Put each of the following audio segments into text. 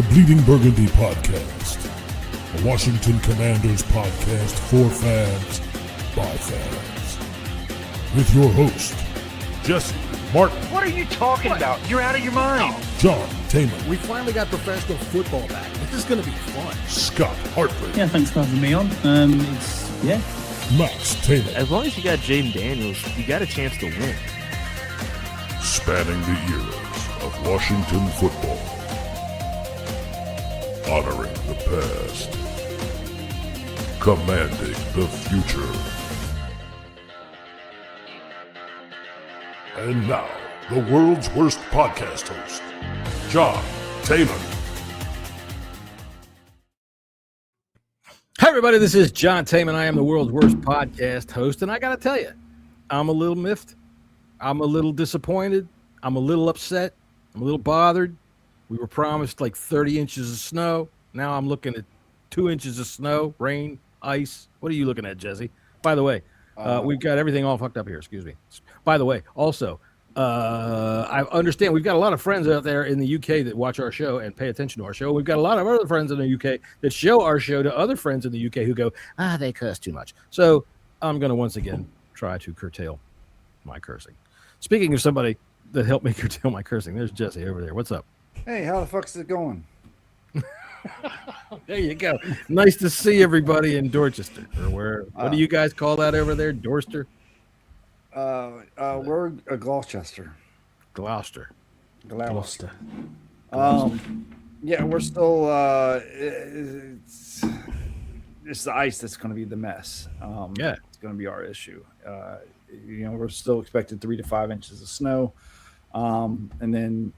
Bleeding Burgundy podcast, a Washington Commanders podcast for fans, by fans. With your host, Jesse Martin. What are you talking about? You're out of your mind. John Taman. We finally got professional football back. This is going to be fun. Scott Hartley. Yeah, thanks for having me on. Max Taylor. As long as you got Jaden Daniels, you got a chance to win. Spanning the eras of Washington football. Honoring the past. Commanding the future. And now, the world's worst podcast host, John Taylor. Hi, everybody. This is John Taman. I am the world's worst podcast host, and I got to tell you, I'm a little miffed. I'm a little disappointed. I'm a little upset. I'm a little bothered. We were promised like 30 inches of snow. Now I'm looking at 2 inches of snow, rain, ice. What are you looking at, Jesse? By the way, we've got everything all fucked up here. Excuse me. By the way, also, I understand we've got a lot of friends out there in the UK that watch our show and pay attention to our show. We've got a lot of other friends in the UK that show our show to other friends in the UK who go, they curse too much. So I'm going to once again try to curtail my cursing. Speaking of somebody that helped me curtail my cursing, there's Jesse over there. What's up? Hey, how the fuck's it going? There you go. Nice to see everybody in Dorchester. Or where? What do you guys call that over there? Dorchester? We're Gloucester. Gloucester. Yeah, we're still. It's the ice that's going to be the mess. It's going to be our issue. We're still expected 3 to 5 inches of snow, and then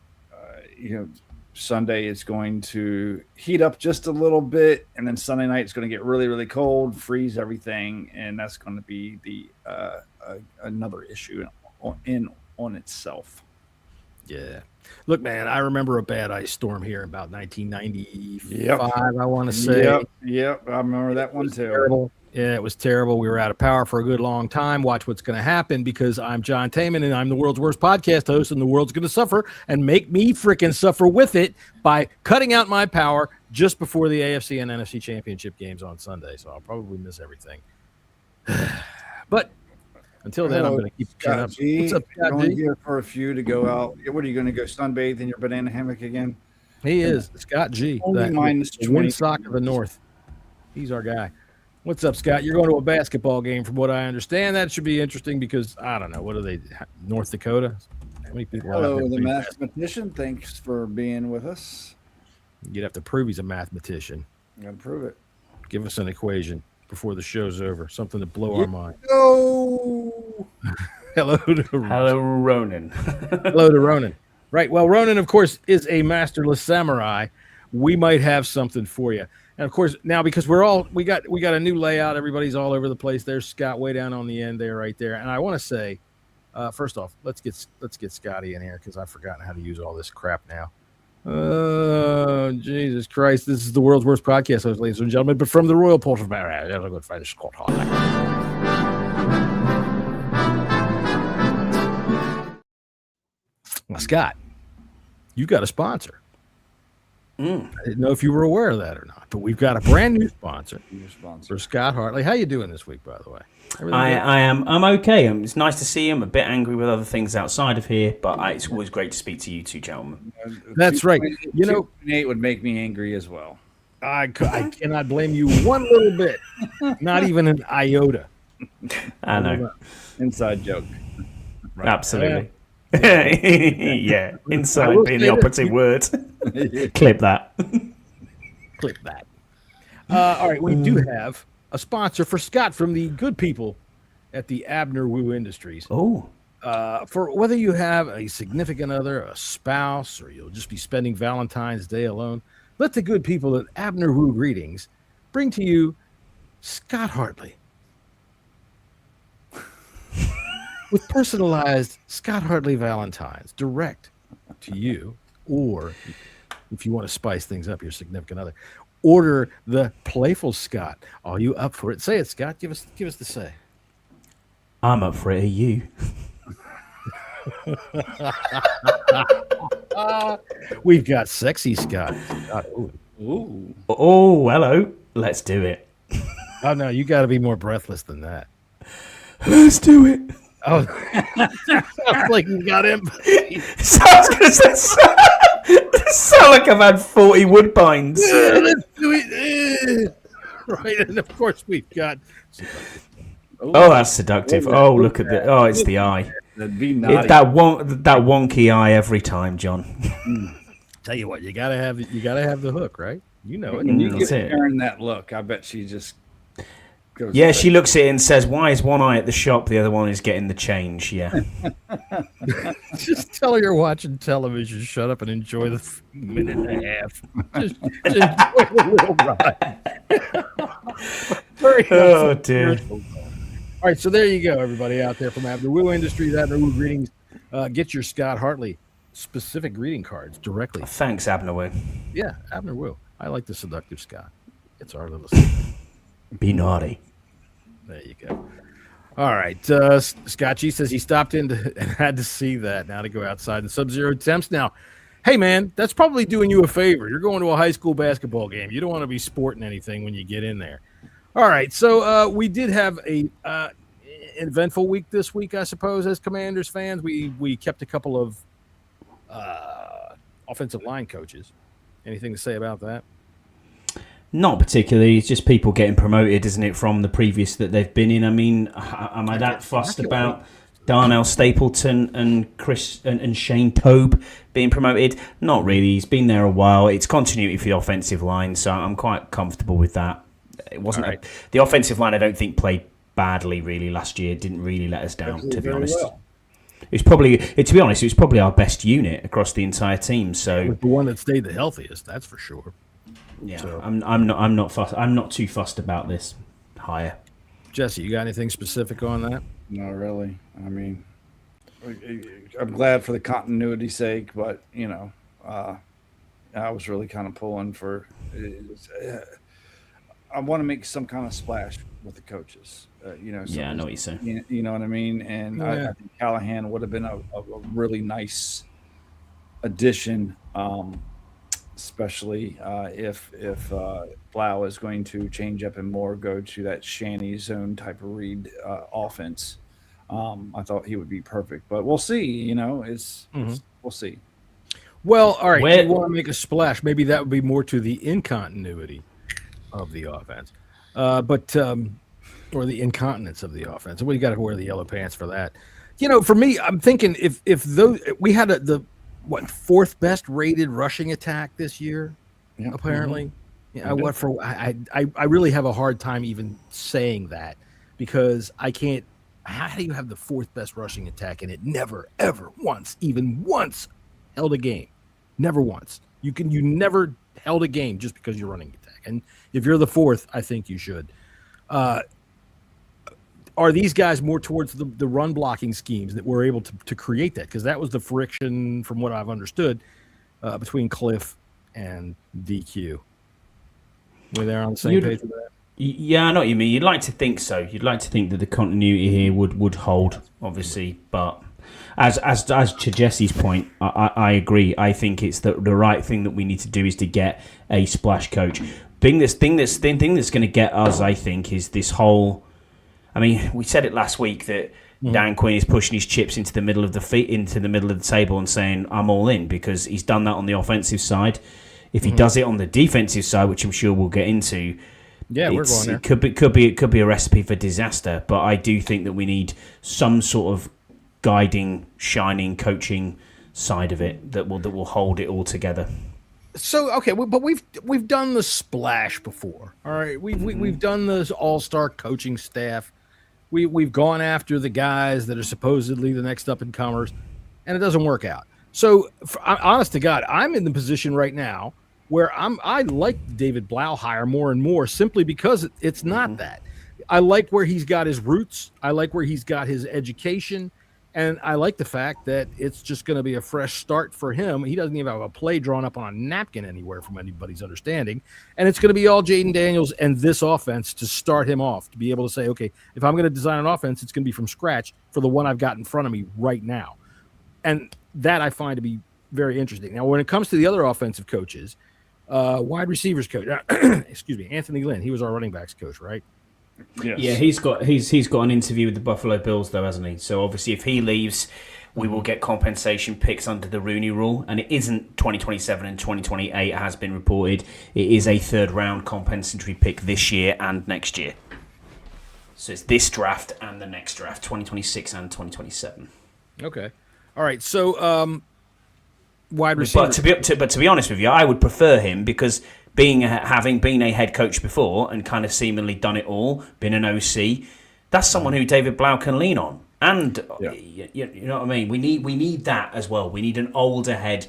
Sunday it's going to heat up just a little bit, and then Sunday night it's going to get really, really cold, freeze everything, and that's going to be the another issue on itself. Yeah. Look, man, I remember a bad ice storm here about 1995, I want to say. Yep, I remember that one too. Terrible. Yeah, it was terrible. We were out of power for a good long time. Watch what's going to happen, because I'm John Taman and I'm the world's worst podcast host, and the world's going to suffer and make me freaking suffer with it by cutting out my power just before the AFC and NFC championship games on Sunday. So I'll probably miss everything. But until then, I'm going to keep Scott up. G. What's up, Scott Going G? here for a few to go out. What are you going to go sunbathe in your banana hammock again? He is Scott G. Only minus the 20. Windsock of the North. He's our guy. What's up, Scott? You're going to a basketball game, from what I understand. That should be interesting because I don't know. What are they? North Dakota? How many people are out Hello, there the playing mathematician. Thanks for being with us. basketball? You'd have to prove he's a mathematician. I'm going to prove it. Give us an equation before the show's over. Something to blow our mind. No. Hello to Ronan. Hello to Ronan. Right. Well, Ronan, of course, is a masterless samurai. We might have something for you. And of course, now because we got a new layout, everybody's all over the place. There's Scott way down on the end there, right there. And I want to say, first off, let's get Scotty in here, because I've forgotten how to use all this crap now. Oh, Jesus Christ! This is the world's worst podcast host, ladies and gentlemen. But from the Royal Port of Barrow, there's a good friend, Scott Hartley. Well, Scott, you got a sponsor. I didn't know if you were aware of that or not, but we've got a brand new sponsor for Scott Hartley. How you doing this week, by the way? I'm okay. It's nice to see him. A bit angry with other things outside of here, but it's always great to speak to you two gentlemen. That's right. 2.8 would make me angry as well. I cannot blame you one little bit, not even an iota. I know. Inside joke. Right. Absolutely. Yeah, inside being the operative word. Clip that. Clip that. All right, we do have a sponsor for Scott from the good people at the Abner Wu Industries. Oh. For whether you have a significant other, a spouse, or you'll just be spending Valentine's Day alone, let the good people at Abner Wu Greetings bring to you Scott Hartley. With personalized Scott Hartley Valentines direct to you, or if you want to spice things up, your significant other, order the Playful Scott. Are you up for it? Say it, Scott. Give us the say. I'm up for it. Are you? We've got sexy Scott. Ooh. Oh, hello. Let's do it. Oh no, you got to be more breathless than that. Let's do it. Oh, sounds like you got him. Sounds going to sound like I've had 40 woodbines. Let's do it. Right, and of course we've got. Oh, that's seductive. Oh, look at the. Oh, it's the eye. That'd be naughty. That wonky eye every time, John. Tell you what, you gotta have the hook, right? You know it. When you That's get it. Karen that look, I bet she just goes. Yeah, she looks at it and says, "Why is one eye at the shop? The other one is getting the change." Yeah. Just tell her you're watching television. Shut up and enjoy the minute and a half. Just enjoy the little ride. Very Oh dear. All right, so there you go, everybody out there from Abner Woo Industries. Abner Woo Greetings. Get your Scott Hartley specific greeting cards directly. Thanks, Abner Woo. Yeah, Abner Woo. I like the seductive Scott. It's our little. Be naughty. There you go. All right. Scott G says he stopped in and had to see that. Now to go outside the Sub-Zero temps. Now, hey, man, that's probably doing you a favor. You're going to a high school basketball game. You don't want to be sporting anything when you get in there. All right. So we did have a eventful week this week, I suppose, as Commanders fans. We kept a couple of offensive line coaches. Anything to say about that? Not particularly. It's just people getting promoted, isn't it, from the previous that they've been in? I mean, am I that fussed about Darnell Stapleton and Chris and Shane Tobe being promoted? Not really. He's been there a while. It's continuity for the offensive line, so I'm quite comfortable with that. It wasn't Right. the offensive line. I don't think played badly really last year. It didn't really let us down, to be honest. Well. It was probably our best unit across the entire team. So With the one that stayed the healthiest, that's for sure. yeah, So- I'm not fussed. I'm not too fussed about this hire. Jesse, you got anything specific on that? Not really. I mean, I'm glad for the continuity's sake, but I was really kind of pulling for. I want to make some kind of splash with the coaches. Yeah, I know what you're saying. You know what I mean? And Yeah. I think Callahan would have been a really nice addition, especially if Blau is going to change up and more go to that Shanny zone type of read offense. I thought he would be perfect, but we'll see. We'll see. Well, all right. Where- You want to make a splash? Maybe that would be more to the incontinuity of the offense, or the incontinence of the offense. Well, you got to wear the yellow pants for that. For me, I'm thinking if those we had the fourth best rated rushing attack this year, Yeah. apparently. Yeah, I really have a hard time even saying that because I can't. How do you have the fourth best rushing attack and it never, ever even once held a game? Never once. You never held a game just because you're running attack. And if you're the fourth, I think you should. Are these guys more towards the run blocking schemes that were able to create that? Because that was the friction, from what I've understood, between Cliff and DQ. We're there on the same page with that? Yeah, I know what you mean. You'd like to think so. You'd like to think that the continuity here would hold, obviously. But as to Jesse's point, I agree. I think it's the right thing that we need to do is to get a splash coach. Thing that's going to get us, I think, is this whole. I mean, we said it last week that Dan Quinn is pushing his chips into the middle of the table and saying, "I'm all in," because he's done that on the offensive side. If he does it on the defensive side, which I'm sure we'll get into. Yeah, we're going there. It could be a recipe for disaster, but I do think that we need some sort of guiding, shining, coaching side of it that will hold it all together. So okay, but we've done the splash before. All right, we've done this all-star coaching staff. We've gone after the guys that are supposedly the next up and comers, and it doesn't work out. So, honest to God, I'm in the position right now where I like David Blau hire more and more simply because it's not that. I like where he's got his roots. I like where he's got his education. And I like the fact that it's just going to be a fresh start for him. He doesn't even have a play drawn up on a napkin anywhere from anybody's understanding. And it's going to be all Jaden Daniels and this offense to start him off, to be able to say, okay, if I'm going to design an offense, it's going to be from scratch for the one I've got in front of me right now. And that I find to be very interesting. Now, when it comes to the other offensive coaches, wide receivers coach, excuse me, Anthony Lynn, he was our running backs coach, right? Yes. Yeah, he's got an interview with the Buffalo Bills though, hasn't he? So obviously, if he leaves, we will get compensation picks under the Rooney Rule, and it isn't 2027 and 2028 has been reported. It is a third round compensatory pick this year and next year. So it's this draft and the next draft, 2026 and 2027. Okay. All right. So wide receiver. But to be honest with you, I would prefer him because having been a head coach before and kind of seemingly done it all, been an OC, that's someone who David Blau can lean on. And you know what I mean? We need that as well. We need an older head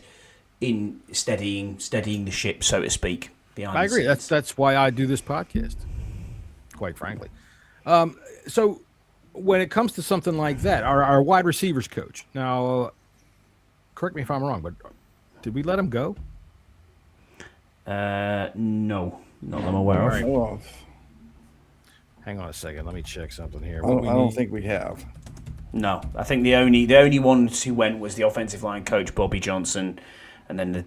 in steadying the ship, so to speak. I agree. That's why I do this podcast, quite frankly. So when it comes to something like that, our wide receivers coach, now, correct me if I'm wrong, but did we let him go? No, not that I'm aware of. Hang on a second. Let me check something here. I don't think we have. No, I think the only ones who went was the offensive line coach Bobby Johnson, and then the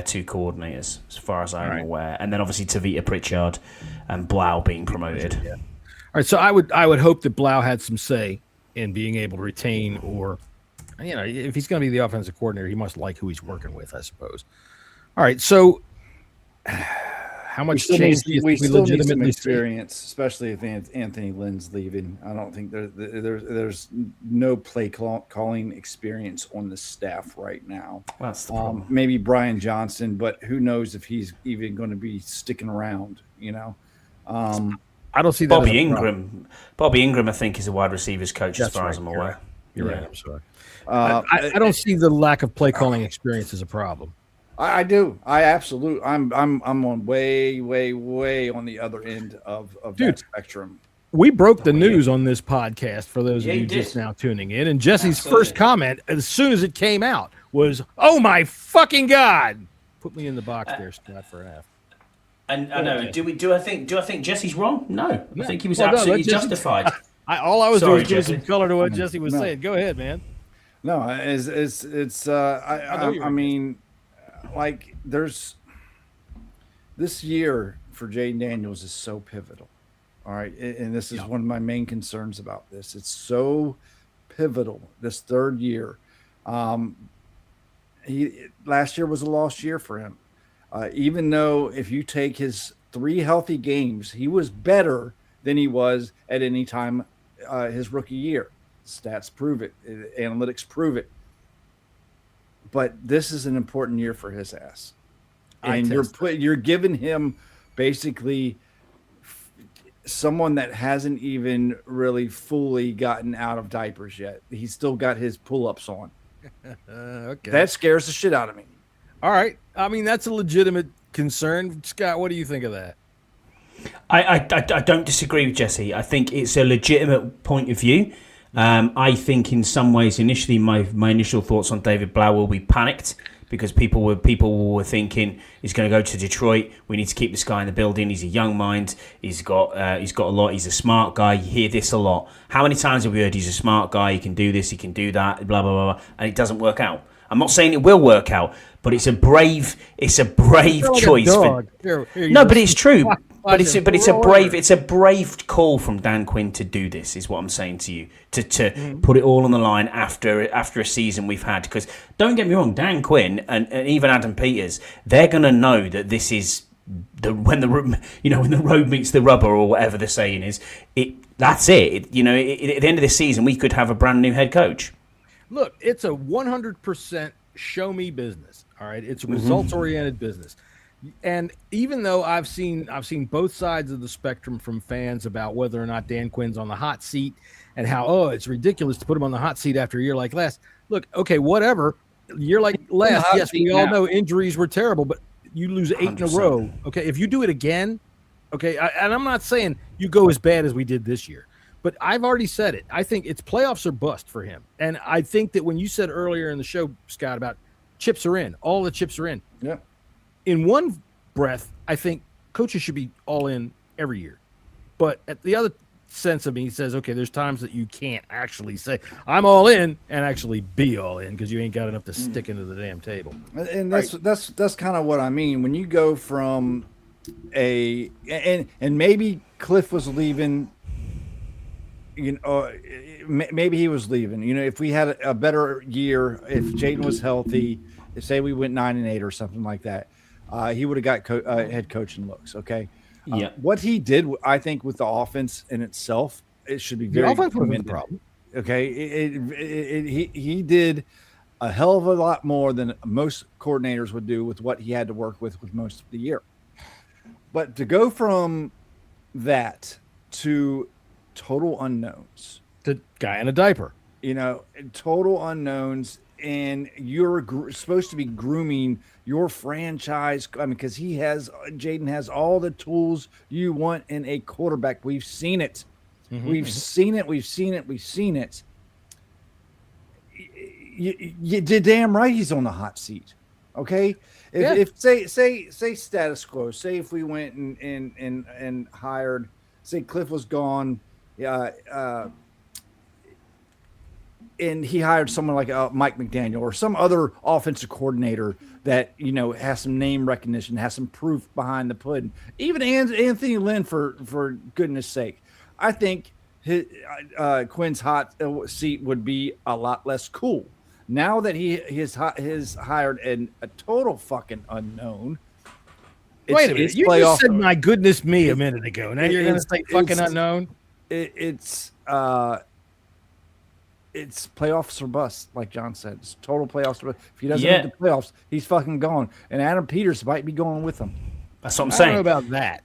two coordinators, as far as I'm aware, and then obviously Tavita Pritchard and Blau being promoted. Yeah. All right, so I would hope that Blau had some say in being able to retain, or if he's going to be the offensive coordinator, he must like who he's working with, I suppose. All right, so how much change do you think we legitimately experience, especially if Anthony Lynn's leaving? I don't think there's no play calling experience on the staff right now. That's the problem. Maybe Brian Johnson, but who knows if he's even going to be sticking around? I don't see that. Bobby Ingram, I think, is a wide receivers coach, as far as I'm aware. You're right. I'm sorry. I don't see the lack of play calling experience as a problem. I do. I'm on way on the other end of that spectrum. We broke the news on this podcast for those of you just now tuning in, and Jesse's first comment as soon as it came out was, "Oh my fucking God!" Put me in the box there, Scott, for half. And I know. Do I think Jesse's wrong? No. I think he was absolutely justified. All I was doing was giving some color to what Jesse was saying. Go ahead, man. No, I mean, like, there's this year for Jaden Daniels is so pivotal. All right, and this is one of my main concerns about this. It's so pivotal this third year. Last year was a lost year for him. Even though if you take his 3 healthy games, he was better than he was at any time his rookie year. Stats prove it. Analytics prove it. But this is an important year for his ass. And you're giving him basically someone that hasn't even really fully gotten out of diapers yet. He's still got his pull-ups on. Okay. That scares the shit out of me. All right. I mean, that's a legitimate concern. Scott, what do you think of that? I don't disagree with Jesse. I think it's a legitimate point of view. I think in some ways, initially, my initial thoughts on David Blau will be panicked because people were thinking he's going to go to Detroit. We need to keep this guy in the building. He's a young mind. He's got a lot. He's a smart guy. You hear this a lot. How many times have we heard he's a smart guy? He can do this. He can do that. Blah blah blah. And it doesn't work out. I'm not saying it will work out, but it's a brave choice. But it's true. But it's a brave call from Dan Quinn to do this, is what I'm saying to you. To put it all on the line after a season we've had. Because don't get me wrong, Dan Quinn and even Adam Peters, they're gonna know that this is when the road meets the rubber, or whatever the saying is. That's it. At the end of this season, we could have a brand new head coach. Look, it's a 100% show me business. All right, it's a results oriented business. And even though I've seen both sides of the spectrum from fans about whether or not Dan Quinn's on the hot seat and how it's ridiculous to put him on the hot seat after a year like last. Look, okay, whatever. A year like last, yes, we all know injuries were terrible, but you lose 8 in a row. Okay, if you do it again, okay, and I'm not saying you go as bad as we did this year, but I've already said it. I think it's playoffs or bust for him. And I think that when you said earlier in the show, Scott, about chips are in, all the chips are in. Yeah. In one breath, I think coaches should be all in every year. But at the other sense of me says, okay, there's times that you can't actually say I'm all in and actually be all in because you ain't got enough to stick into the damn table. And that's kind of what I mean when you go from and maybe Cliff was leaving. Maybe he was leaving. If we had a better year, if Jaden was healthy, say we went 9-8 or something like that, he would have got head coaching looks. Okay. Yeah. What he did, I think, with the offense in itself, it should be very commended. Problem. Okay. He did a hell of a lot more than most coordinators would do with what he had to work with most of the year. But to go from that to total unknowns, the guy in a diaper, total unknowns, and you're supposed to be grooming your franchise. I mean, because Jaden has all the tools you want in a quarterback. We've seen it. We've seen it. You did damn right. He's on the hot seat. Okay. If say status quo, say if we went and hired, say Cliff was gone, and he hired someone like Mike McDaniel or some other offensive coordinator that has some name recognition, has some proof behind the pudding. Even Anthony Lynn, for goodness sake, I think Quinn's hot seat would be a lot less cool. Now that he has hired a total fucking unknown. Wait a minute. You just said my goodness me a minute ago. Now you're going to say fucking unknown? It's playoffs or bust, like John said. It's total playoffs or bust. If he doesn't make the playoffs, he's fucking gone. And Adam Peters might be going with him. That's what I'm saying. I don't know about that.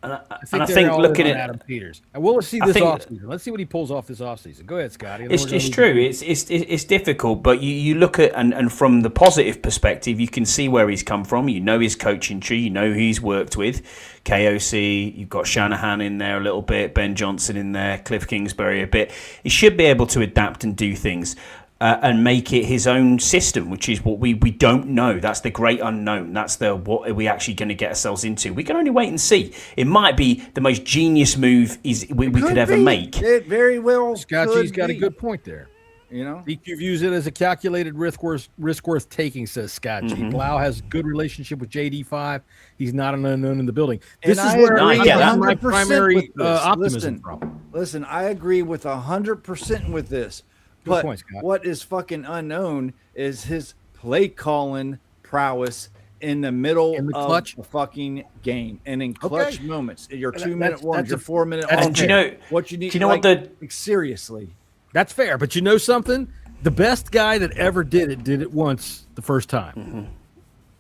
I think looking at Adam Peters, and we'll see this offseason. Let's see what he pulls off this offseason. Go ahead, Scotty. It's true. It's difficult, but you look at and from the positive perspective, you can see where he's come from. His coaching tree. Who he's worked with. KOC. You've got Shanahan in there a little bit. Ben Johnson in there. Cliff Kingsbury a bit. He should be able to adapt and do things. And make it his own system, which is what we don't know. That's the great unknown. That's what are we actually going to get ourselves into. We can only wait and see. It might be the most genius move we could ever make. It very well. Scotchy's got a good point there. DQ views it as a calculated risk worth taking, says Scotchy. Blau has good relationship with JD5. He's not an unknown in the building. This is where I get my primary optimism from. Listen, I agree with 100% with this. But what is fucking unknown is his play calling prowess in the middle of the fucking game and in clutch moments. Your 2-minute warnings, your 4-minute warnings. What you need? Seriously, that's fair. But you know something? The best guy that ever did it once the first time.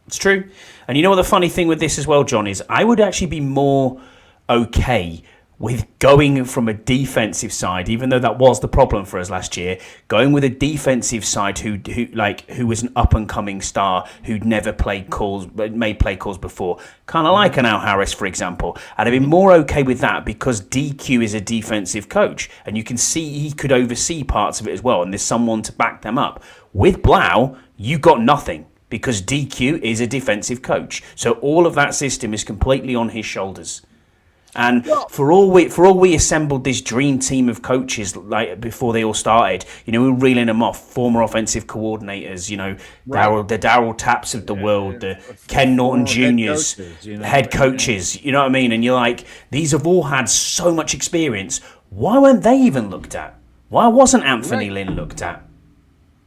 It's true. And you know what the funny thing with this as well, John, is I would actually be more okay with going from a defensive side, even though that was the problem for us last year, going with a defensive side who was an up and coming star who'd never made play calls before, kind of like an Al Harris, for example. I'd have been more okay with that because DQ is a defensive coach, and you can see he could oversee parts of it as well, and there's someone to back them up. With Blau, you got nothing because DQ is a defensive coach, so all of that system is completely on his shoulders. And for all we assembled this dream team of coaches like before they all started, we were reeling them off, former offensive coordinators, the Darryl Tapps of the world, the Ken Norton Juniors, head coaches, you know what I mean? And you're like, these have all had so much experience. Why weren't they even looked at? Why wasn't Anthony Lynn looked at?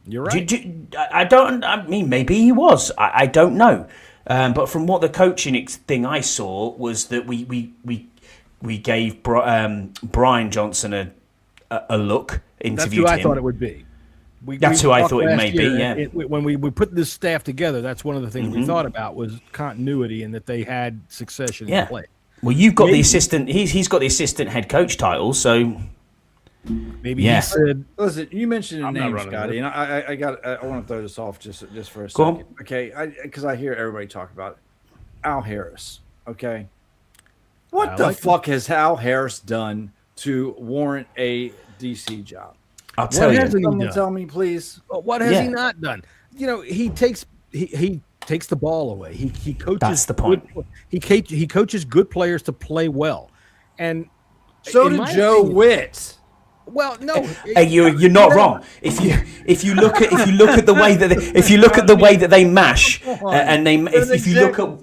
You're right. I mean, maybe he was. I don't know. But from what the coaching thing I saw was that we gave Brian Johnson a look, interviewed him. That's who I thought it would be. That's who I thought it may be, yeah. When we put this staff together, that's one of the things we thought about was continuity and that they had succession in play. Well, you've got the assistant. He's got the assistant head coach title, so maybe he said. Listen, you mentioned a name, Scotty, and I want to throw this off just for a second, okay? Because I hear everybody talk about it. Al Harris, okay. What the fuck has Al Harris done to warrant a DC job? I'll tell you. Someone tell me, please. What has he not done? He takes the ball away. He coaches. That's the point. He coaches good players to play well, and So in did my Joe opinion- Witt. Well, no, Hey, you're not wrong. If you look at the way that they mash and if you look at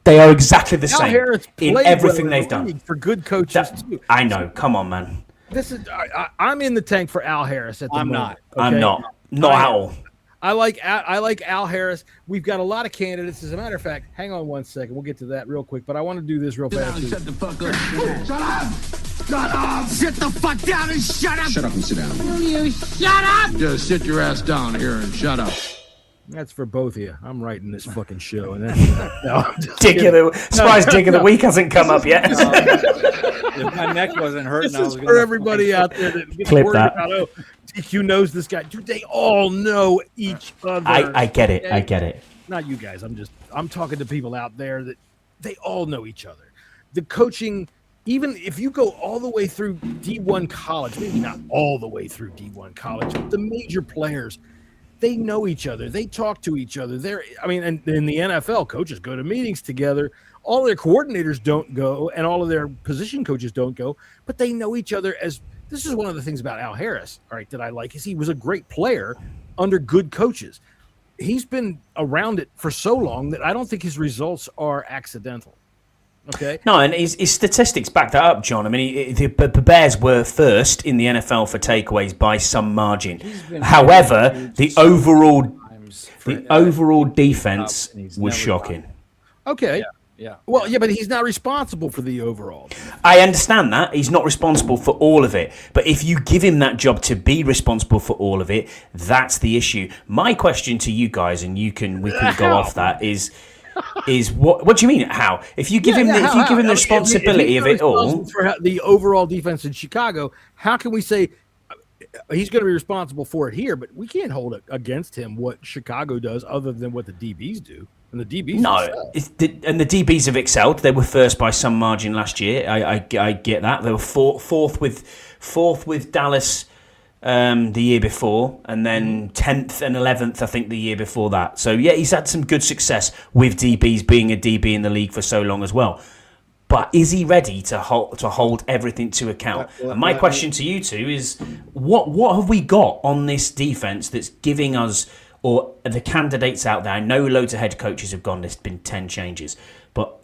they are exactly the Al same Harris in played everything well in they've the done. league for good coaches too. I know. Come on, man. This is I'm in the tank for Al Harris at the moment. not. I'm okay? not at all. I like Al Harris. We've got a lot of candidates. As a matter of fact, hang on one second. We'll get to that real quick. But I want to do this real fast. Shut the fuck up. Shut up. Shut up. Sit the fuck down and shut up. Shut up and sit down. Will you shut up? Just sit your ass down here and shut up. That's for both of you. I'm writing this fucking show. And that's Dick of the week hasn't come up yet. If my neck wasn't hurting, This is for everybody out there that gets Clip worried that. about, oh, DQ knows this guy. Dude, they all know each other. I get it. okay? I get it. Not you guys. I'm talking to people out there that they all know each other. The coaching, even if you go all the way through D1 college, maybe not all the way through D1 college, but the major players, they know each other. They talk to each other. And in the NFL, coaches go to meetings together. All their coordinators don't go, and all of their position coaches don't go, but they know each other. As this is one of the things about Al Harris, all right, that I like, is he was a great player under good coaches. He's been around it for so long that I don't think his results are accidental. Okay. No, and his statistics back that up, John. I mean, the Bears were first in the NFL for takeaways by some margin. However, the overall defense was shocking. Okay. Yeah. Well, yeah, but he's not responsible for the overall. I understand that. He's not responsible for all of it. But if you give him that job to be responsible for all of it, that's the issue. My question to you guys, and we can go off that, is what do you mean? How? If you give him the responsibility of it all, for the overall defense in Chicago, how can we say he's going to be responsible for it here? But we can't hold it against him what Chicago does, other than what the DBs do. And the DBs and the DBs have excelled. They were first by some margin last year. I get that. They were fourth with Dallas the year before, and then 10th and 11th, I think, the year before that. So yeah, he's had some good success with DBs, being a DB in the league for so long as well. But is he ready to hold everything to account? And my question to you two is, what have we got on this defense that's giving us, or the candidates out there? I know loads of head coaches have gone. There's been 10 changes, but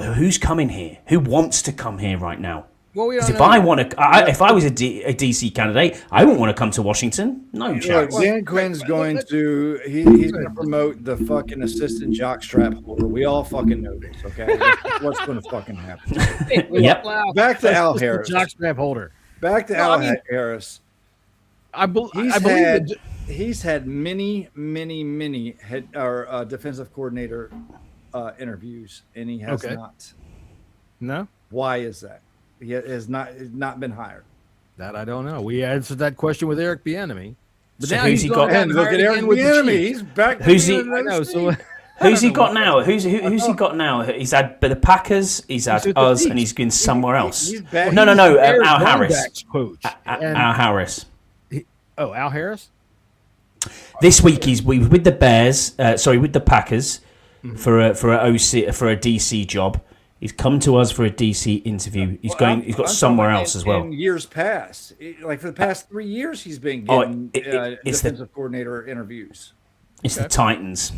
who's coming here? Who wants to come here right now? Well, we don't If know. if I was a DC candidate, I wouldn't want to come to Washington. No chance. Dan Quinn's going to he's going to promote the fucking assistant jockstrap holder. We all fucking know this, okay? That's what's going to fucking happen. Yep. Back to Al Harris. Jockstrap holder. Back to Al Harris. He's had many head or defensive coordinator interviews, and he has not. No. Why is that? He has not been hired. That I don't know. We answered that question with Eric Bieniemy. But So now who's he got? And look at Eric Bieniemy. He's back. Who's he? I know. So Who's he got now? Who's he got now? He's had the Packers. He's had with the us, Chiefs. and he's been somewhere else. He's back. No. Bears Al running Harris. backs coach. Al Harris. Al Harris. This week he's with the Bears. With the Packers for a DC job. He's come to us for a DC interview. He's got somewhere else as well. In years past, like for the past 3 years, he's been getting defensive coordinator interviews. It's the Titans.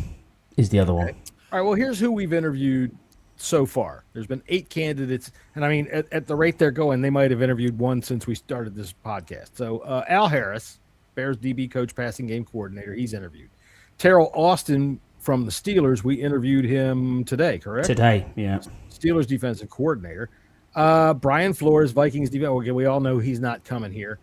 Is the other one. All right. Well, here's who we've interviewed so far. There's been 8 candidates, and I mean, at the rate they're going, they might have interviewed one since we started this podcast. So Al Harris, Bears DB coach, passing game coordinator, he's interviewed. Terrell Austin from the Steelers, we interviewed him today, correct? Today, yeah. Steelers defensive coordinator. Brian Flores, Vikings defense. Okay, we all know he's not coming here.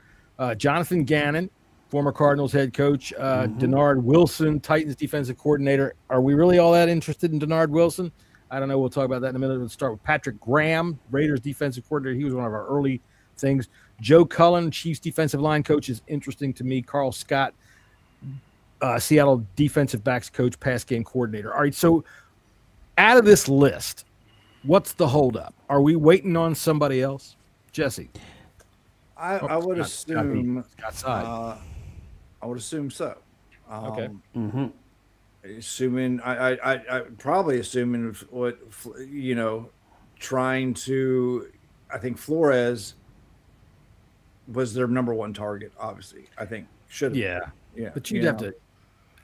Jonathan Gannon, former Cardinals head coach. Denard Wilson, Titans defensive coordinator. Are we really all that interested in Denard Wilson? I don't know. We'll talk about that in a minute. Let's start with Patrick Graham, Raiders defensive coordinator. He was one of our early things. Joe Cullen, Chiefs defensive line coach, is interesting to me. Carl Scott, Seattle defensive backs coach, pass game coordinator. All right, so out of this list, what's the holdup? Are we waiting on somebody else? Jesse? I would assume. I would assume so. Okay. Assuming I probably assuming what trying to. I think Flores was their number one target. Obviously, I think should. Yeah. But you'd you have know. to.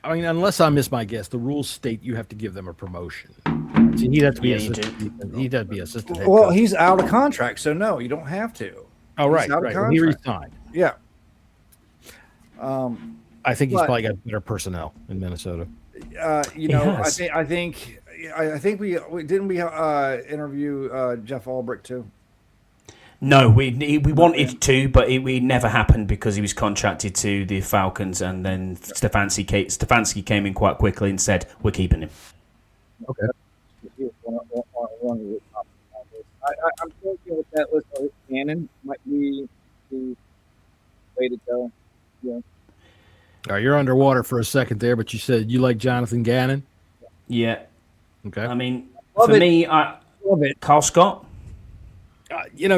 I mean, unless I miss my guess, the rules state you have to give them a promotion. So he'd have to be he'd have to be assistant. Head Well, coach. he's out of contract, so no, you don't have to. Oh, right. He's out of Right. Well, he contract. resigned. Yeah. I think he's But- probably got better personnel in Minnesota. You know, has. I think we didn't we interview Jeff Albrecht too. No, we wanted to, but it never happened because he was contracted to the Falcons, and then Stefanski came in quite quickly and said, "We're keeping him." Okay. He was one of the top contenders. I'm thinking with that list, Gannon might be the way to go. Yeah. All right, you're underwater for a second there, but you said you like Jonathan Gannon. Yeah, Okay. I mean, Love for it. me, Love it. Carl Scott.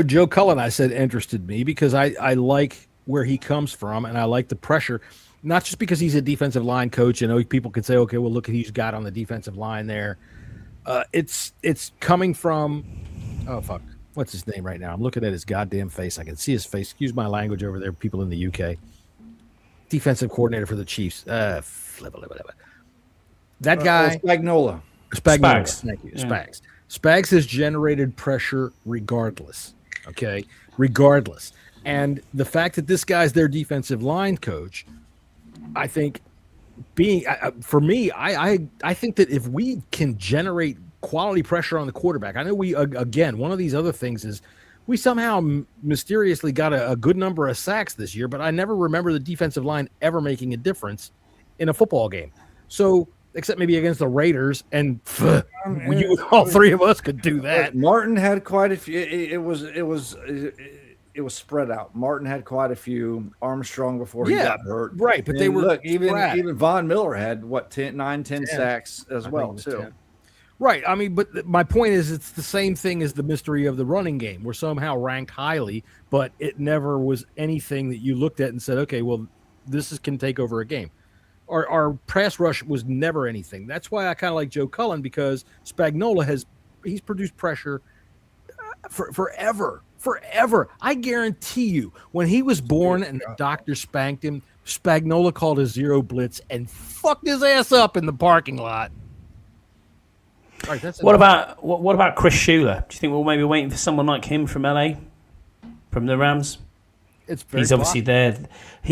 Joe Cullen, I said, interested me because I like where he comes from, and I like the pressure, not just because he's a defensive line coach. People could say, okay, well, look at who he's got on the defensive line there. It's coming from, oh, fuck, what's his name right now? I'm looking at his goddamn face. I can see his face. Excuse my language over there, people in the UK. Defensive coordinator for the Chiefs. That guy. Spagnola. Spags. Thank you. Yeah. Spags. Spags has generated pressure regardless. Okay. Regardless. And the fact that this guy's their defensive line coach, I think for me, I think that if we can generate quality pressure on the quarterback, I know again, one of these other things is we somehow mysteriously got a good number of sacks this year, but I never remember the defensive line ever making a difference in a football game. So, except maybe against the Raiders, and all three of us could do that. Martin had quite a few. It was spread out. Martin had quite a few. Armstrong before he got hurt, right? But they And were look. Even sporadic. Von Miller had 10 sacks as I well think it was too. 10. Right. I mean, but my point is, it's the same thing as the mystery of the running game. We're somehow ranked highly, but it never was anything that you looked at and said, okay, well, can take over a game. Our pass rush was never anything. That's why I kind of like Joe Cullen, because Spagnola he's produced pressure forever. I guarantee you, when he was born and the doctor spanked him, Spagnola called a zero blitz and fucked his ass up in the parking lot. All right, What about Chris Schuler? Do you think we're maybe waiting for someone like him from LA, from the Rams? It's very He's obviously there.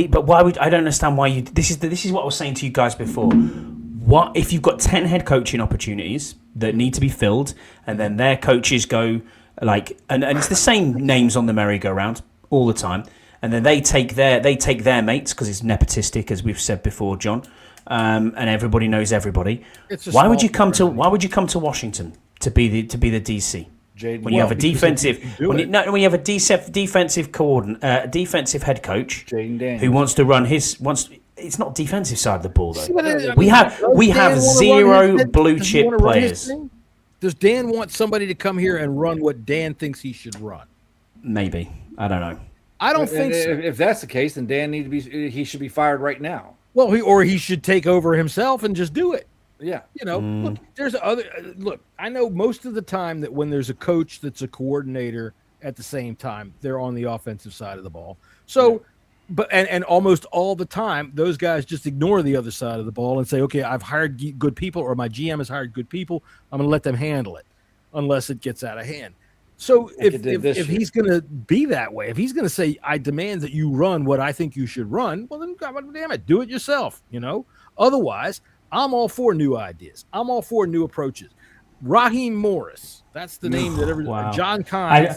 But why would I don't understand why you? This is what I was saying to you guys before. What if you've got 10 head coaching opportunities that need to be filled, and then their coaches go and it's the same names on the merry-go-round all the time, and then they take their mates because it's nepotistic, as we've said before, John, and everybody knows everybody. Why would you come to Washington to be the DC? When you have a defensive defensive head coach who wants to run it's not defensive side of the ball though. We have zero blue chip players. Does Dan want somebody to come here and run what Dan thinks he should run? Maybe. I don't know. I don't think so. If that's the case, then Dan he should be fired right now. Well, he should take over himself and just do it. Yeah. Look, there's look, I know most of the time that when there's a coach that's a coordinator at the same time, they're on the offensive side of the ball. So, but almost all the time, those guys just ignore the other side of the ball and say, okay, I've hired good people, or my GM has hired good people. I'm going to let them handle it unless it gets out of hand. So if he's going to be that way, if he's going to say, I demand that you run what I think you should run, well, then, God damn it, do it yourself, Otherwise, I'm all for new ideas. I'm all for new approaches. Raheem Morris, that's the name that Wow. John Kahn.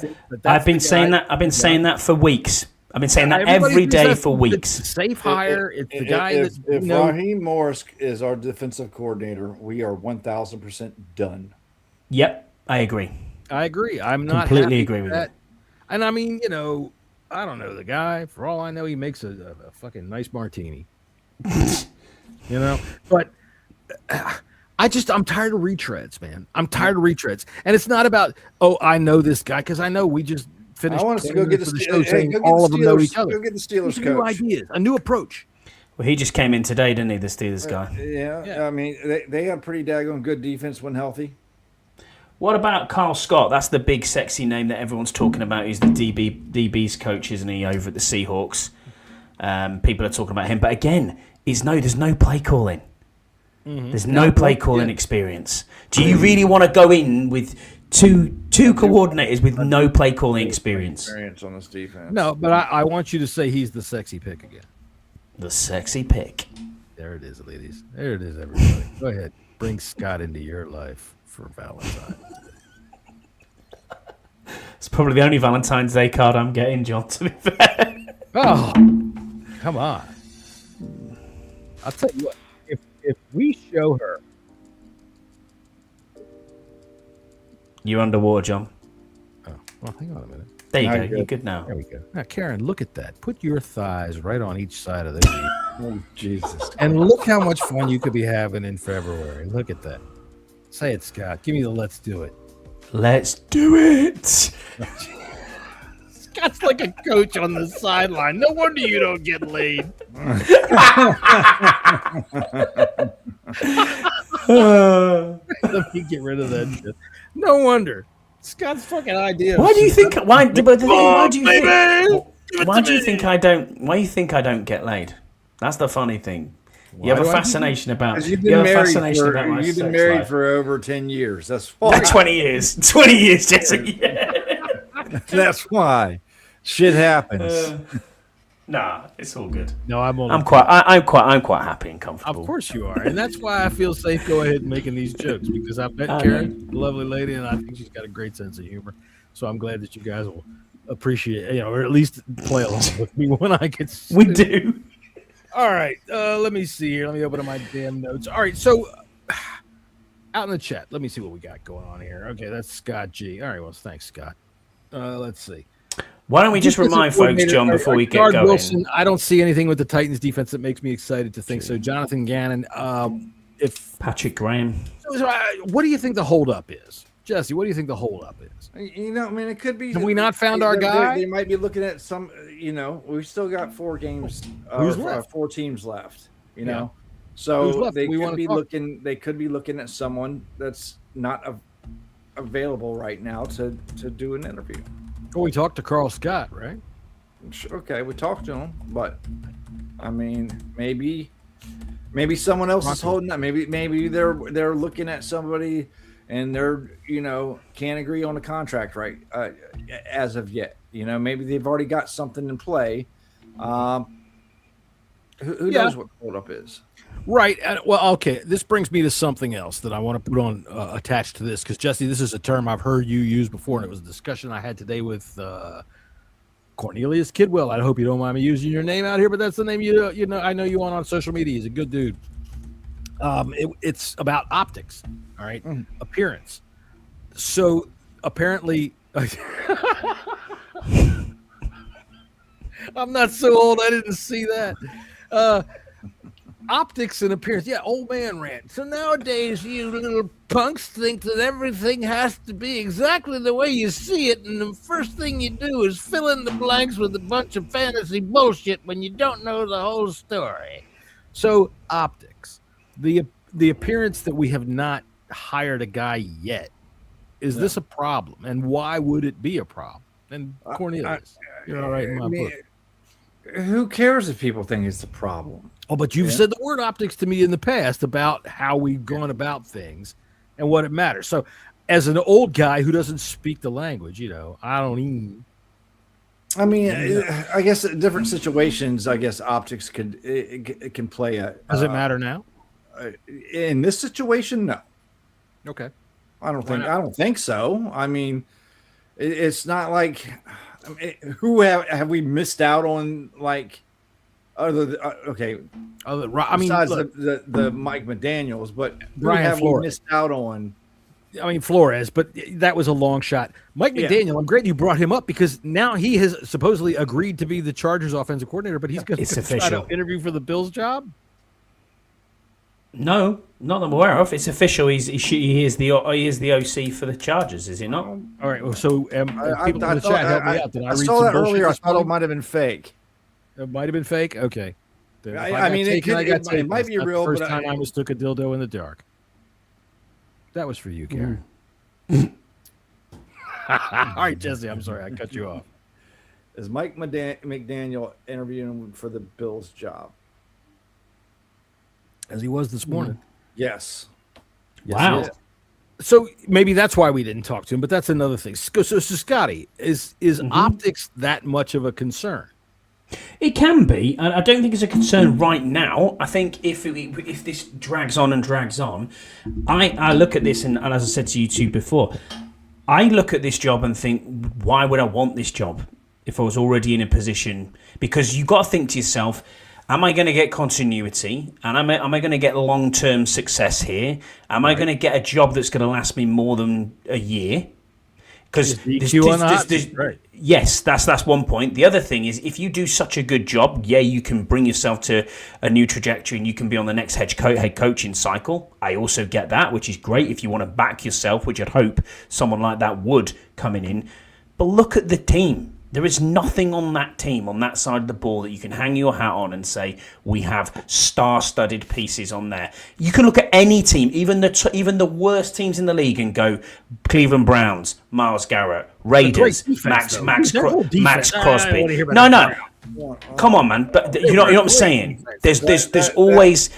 I've been saying that. I've been saying that for weeks. I've been saying that every day for weeks. It's a safe hire. It's the guy if that Raheem Morris is our defensive coordinator, we are 1,000% done. Yep, I agree. I agree. I'm not Completely happy agree with that. And I mean, I don't know the guy. For all I know, he makes a fucking nice martini. But I'm tired of retreads, man. I'm tired of retreads, and it's not about I know this guy, because I know we just finished. I want us to go get the show saying all of them know each other. Go get the Steelers coach. New ideas, a new approach. Well, he just came in today, didn't he? The Steelers guy. Yeah. I mean, they have pretty daggone good defense when healthy. What about Carl Scott? That's the big sexy name that everyone's talking about. He's the DB's coach, isn't he, over at the Seahawks? People are talking about him. But again, there's no play calling. Mm-hmm. There's no play calling experience. Do you really want to go in with two coordinators with no play calling experience on this defense? No, but I want you to say he's the sexy pick again. The sexy pick. There it is, ladies. There it is, everybody. Go ahead. Bring Scott into your life for Valentine's. It's probably the only Valentine's Day card I'm getting, John, to be fair. Oh, come on. I'll tell you what. If we show her. You're underwater, John. Oh, well, hang on a minute. There you go. You're good now. There we go. Now, Karen, look at that. Put your thighs right on each side of the knee. Oh, Jesus. And look how much fun you could be having in February. Look at that. Say it, Scott. Give me the let's do it. Let's do it. Scott's like a coach on the sideline. No wonder you don't get laid. Let me get rid of that shit. No wonder. Scott's fucking idea. Why do you think? Why do you think I don't get laid? That's the funny thing. You have a fascination about. You've been married for over 10 years. That's why. 20 years. 20 years, Jesse. Yeah. That's why. Shit happens. Nah, it's all good. No, I'm quite happy and comfortable. Of course you are, and that's why I feel safe. Go ahead and making these jokes because I've met Karen, a lovely lady, and I think she's got a great sense of humor. So I'm glad that you guys will appreciate, or at least play along with me when I get. We do. All right, let me see here. Let me open up my damn notes. All right, so out in the chat, let me see what we got going on here. Okay, that's Scott G. All right, well, thanks, Scott. Let's see. Why don't we just remind folks, John, before we get going? Wilson, I don't see anything with the Titans defense that makes me excited to think so. Jonathan Gannon, if Patrick Graham. What do you think the holdup is? Jesse, what do you think the holdup is? You know, I mean, it could be. Have we not found our guy? They might be looking at some. You know, we've still got 4 games. Who's left? 4 teams left. You know, so they could be looking. They could be looking at someone that's not available right now to do an interview. Well, we talked to Carl Scott, right? Okay, we talked to him, but I mean, maybe someone else is holding that. Maybe they're looking at somebody and they're can't agree on a contract right as of yet. Maybe they've already got something in play. Who knows what the holdup is? Right. Well, okay. This brings me to something else that I want to put on attached to this because Jesse, this is a term I've heard you use before, and it was a discussion I had today with Cornelius Kidwell. I hope you don't mind me using your name out here, but that's the name I know you on social media. He's a good dude. It's about optics. All right, appearance. So apparently, I'm not so old. I didn't see that. Optics and appearance. Yeah, old man rant. So nowadays, you little punks think that everything has to be exactly the way you see it, and the first thing you do is fill in the blanks with a bunch of fantasy bullshit when you don't know the whole story. So optics. The appearance that we have not hired a guy yet. Is this a problem? And why would it be a problem? And Cornelius, you're all right in my book. Who cares if people think it's a problem? Oh, but you've said the word optics to me in the past about how we've gone about things and what it matters. So as an old guy who doesn't speak the language, I don't even. I mean, I guess in different situations, optics can play a. Does it matter now? In this situation, no. Okay. I don't think so. I mean, it's not like. Who have we missed out on? Like, besides the Mike McDaniels, but Brian have Flores. we missed out on? I mean, Flores, but that was a long shot. Mike McDaniel, I'm glad you brought him up because now he has supposedly agreed to be the Chargers offensive coordinator, but he's going to try to interview for the Bills job. No, not that I'm aware of. It's official. He is the OC for the Chargers, is he not? All right. Well, so people in the chat help me out. Did I read saw that earlier. I thought it might have been fake. It might have been fake. Okay. It might be real. First time I mistook a dildo in the dark. That was for you, Karen. All right, Jesse, I'm sorry. I cut you off. Is Mike McDaniel interviewing for the Bills job? As he was this morning. Yes. Wow. Yes. So maybe that's why we didn't talk to him, but that's another thing. So Scotty, is optics that much of a concern? It can be. I don't think it's a concern right now. I think if this drags on and drags on, I look at this, and as I said to you two before, I look at this job and think, why would I want this job if I was already in a position? Because you've got to think to yourself, am I going to get continuity? And am I going to get long-term success here? Am I going to get a job that's going to last me more than a year? Because yes, that's one point. The other thing is, if you do such a good job, you can bring yourself to a new trajectory and you can be on the next head coaching cycle. I also get that, which is great if you want to back yourself, which I'd hope someone like that would coming in. But look at the team. There is nothing on that team, on that side of the ball, that you can hang your hat on and say, we have star-studded pieces on there. You can look at any team, even the worst teams in the league, and go, Cleveland Browns, Myles Garrett, Raiders, Max Crosby. No. Come on, man. But you know what I'm saying? There's always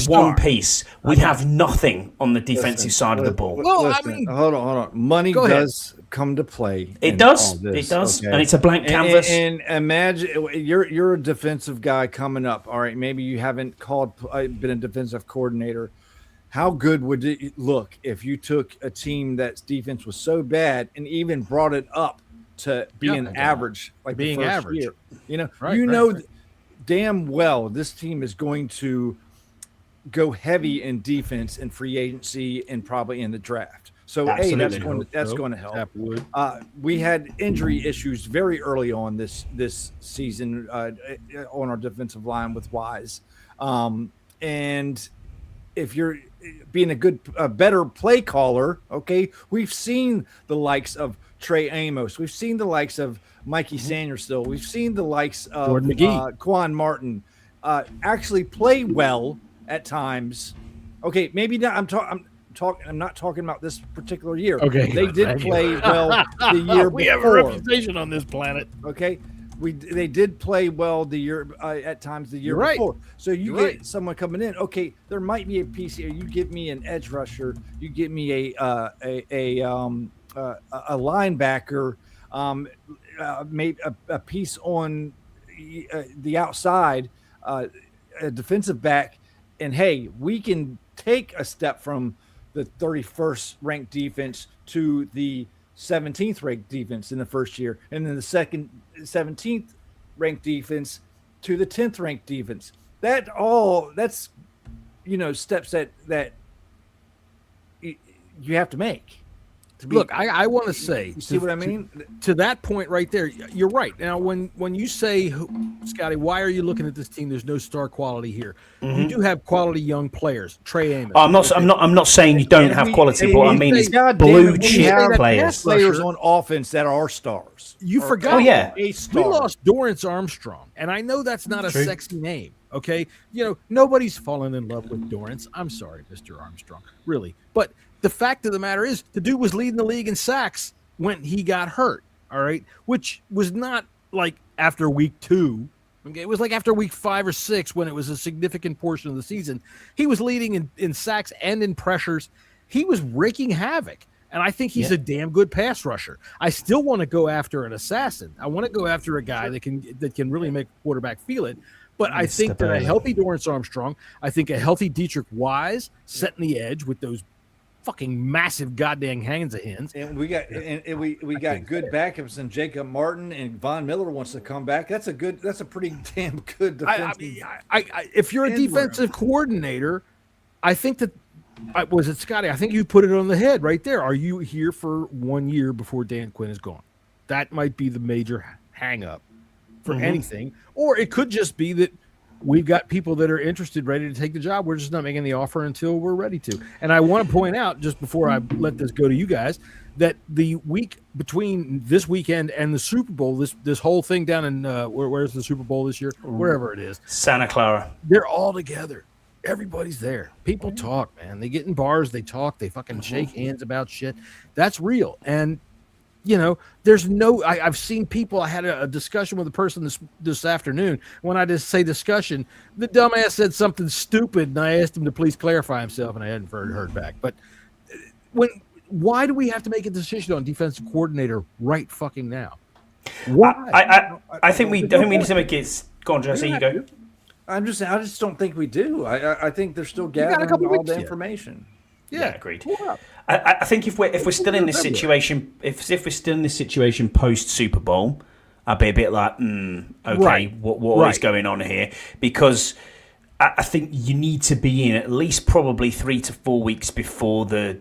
one piece. We have nothing on the defensive side of the ball. Well, hold on. Money does come to play. It does, okay. And it's a blank canvas. And imagine you're a defensive guy coming up. All right, maybe you haven't been a defensive coordinator. How good would it look if you took a team that's defense was so bad and even brought it up to being average, like being average? Year. You know, damn well this team is going to go heavy in defense and free agency and probably in the draft. So that's going to help. We had injury issues very early on this season on our defensive line with Wise, and if you're being a better play caller, okay, we've seen the likes of Trey Amos, we've seen the likes of Mikey Sanderstill, we've seen the likes of Jordan McGee, Quan Martin actually play well at times. Okay, maybe not. I'm not talking about this particular year. Okay, they did play well the year before. We have a reputation on this planet. Okay, they did play well the year at times the year before. So you get someone coming in. Okay, there might be a piece here. You give me an edge rusher. You give me a linebacker. Made a piece on the outside, a defensive back, and hey, we can take a step from the 31st ranked defense to the 17th ranked defense in the first year, and then the 17th ranked defense to the 10th ranked defense. That's steps that you have to make. Look, I want to say, you see what I mean? To that point right there, you're right. Now, when you say, Scotty, why are you looking at this team? There's no star quality here. Mm-hmm. You do have quality young players. Trey Amos. I'm not saying you don't have quality, but I mean it's blue chip players. Players on offense that are stars. You forgot. Oh yeah, we lost Dorrance Armstrong, and I know that's not a sexy name. Okay, nobody's fallen in love with Dorrance. I'm sorry, Mr. Armstrong, really, but. The fact of the matter is, the dude was leading the league in sacks when he got hurt, all right? Which was not like after week 2. Okay, it was like after week 5 or 6 when it was a significant portion of the season. He was leading in sacks and in pressures. He was wreaking havoc, and I think he's a damn good pass rusher. I still want to go after an assassin. I want to go after a guy that can really make a quarterback feel it. But I think that a healthy Dorrance Armstrong, I think a healthy Dietrich Wise setting the edge with those fucking massive goddamn hands of hens. And we got good backups, and Jacob Martin and Von Miller wants to come back. That's a pretty damn good defensive. If you're a defensive coordinator, I think that was it Scotty? I think you put it on the head right there. Are you here for 1 year before Dan Quinn is gone? That might be the major hang up for anything. Or it could just be that we've got people that are interested, ready to take the job. We're just not making the offer until we're ready to. And I want to point out, just before I let this go to you guys, that the week between this weekend and the Super Bowl, this whole thing down in where's the Super Bowl this year? Wherever it is, Santa Clara. They're all together. Everybody's there. People talk, man. They get in bars, they talk, they fucking shake hands about shit. That's real. And there's no. I've seen people. I had a discussion with a person this afternoon. When I just say discussion, the dumbass said something stupid, and I asked him to please clarify himself, and I hadn't heard back. But why do we have to make a decision on defensive coordinator right fucking now? Why? I think we need to make it. Go on, Jesse. You go. I just don't think we do. I think they're still gathering all the information. Yeah, agreed. I think if we're still in this situation, if we're still in this situation post Super Bowl, I'd be a bit like, okay, what is going on here? Because I think you need to be in at least probably 3 to 4 weeks before the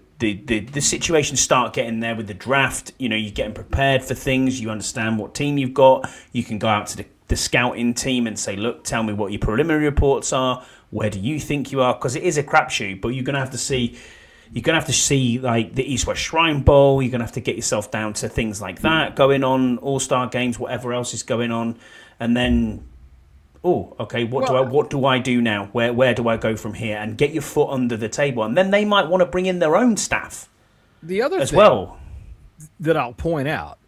situation start getting there with the draft. You're getting prepared for things. You understand what team you've got. You can go out to the scouting team and say, look, tell me what your preliminary reports are. Where do you think you are? Because it is a crapshoot, but you're going to have to see. You're going to have to see like the East-West Shrine Bowl. You're going to have to get yourself down to things like that going on, All-Star games, whatever else is going on, and then, okay, what do I do now? Where do I go from here? And get your foot under the table, and then they might want to bring in their own staff. The other as thing well that I'll point out,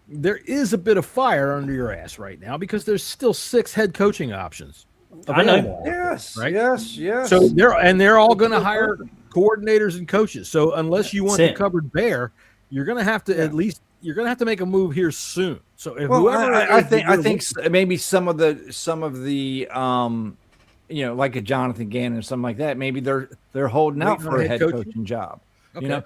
there is a bit of fire under your ass right now because there's still 6 head coaching options. I know. Yes. Right? Yes. So they're all going to hire coordinators and coaches. So unless you want the cupboard bare, you're going to have to you're going to have to make a move here soon. So if I think maybe some of the like a Jonathan Gannon or something like that, maybe they're holding out for a head coaching job. Okay.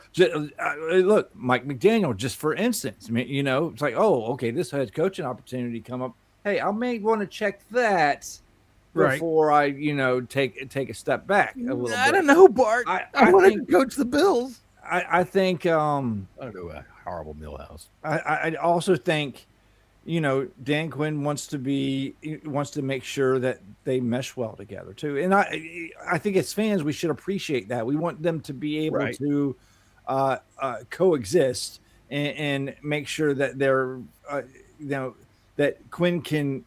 Look, Mike McDaniel, just for instance, it's like, okay, this head coaching opportunity come up. Hey, I may want to check that before I, take a step back a little bit. I don't know, Bart. I want to coach the Bills. I think I don't know, a horrible Millhouse. I also think, Dan Quinn wants to make sure that they mesh well together too. And I think as fans, we should appreciate that. We want them to be able to coexist and make sure that they're, that Quinn can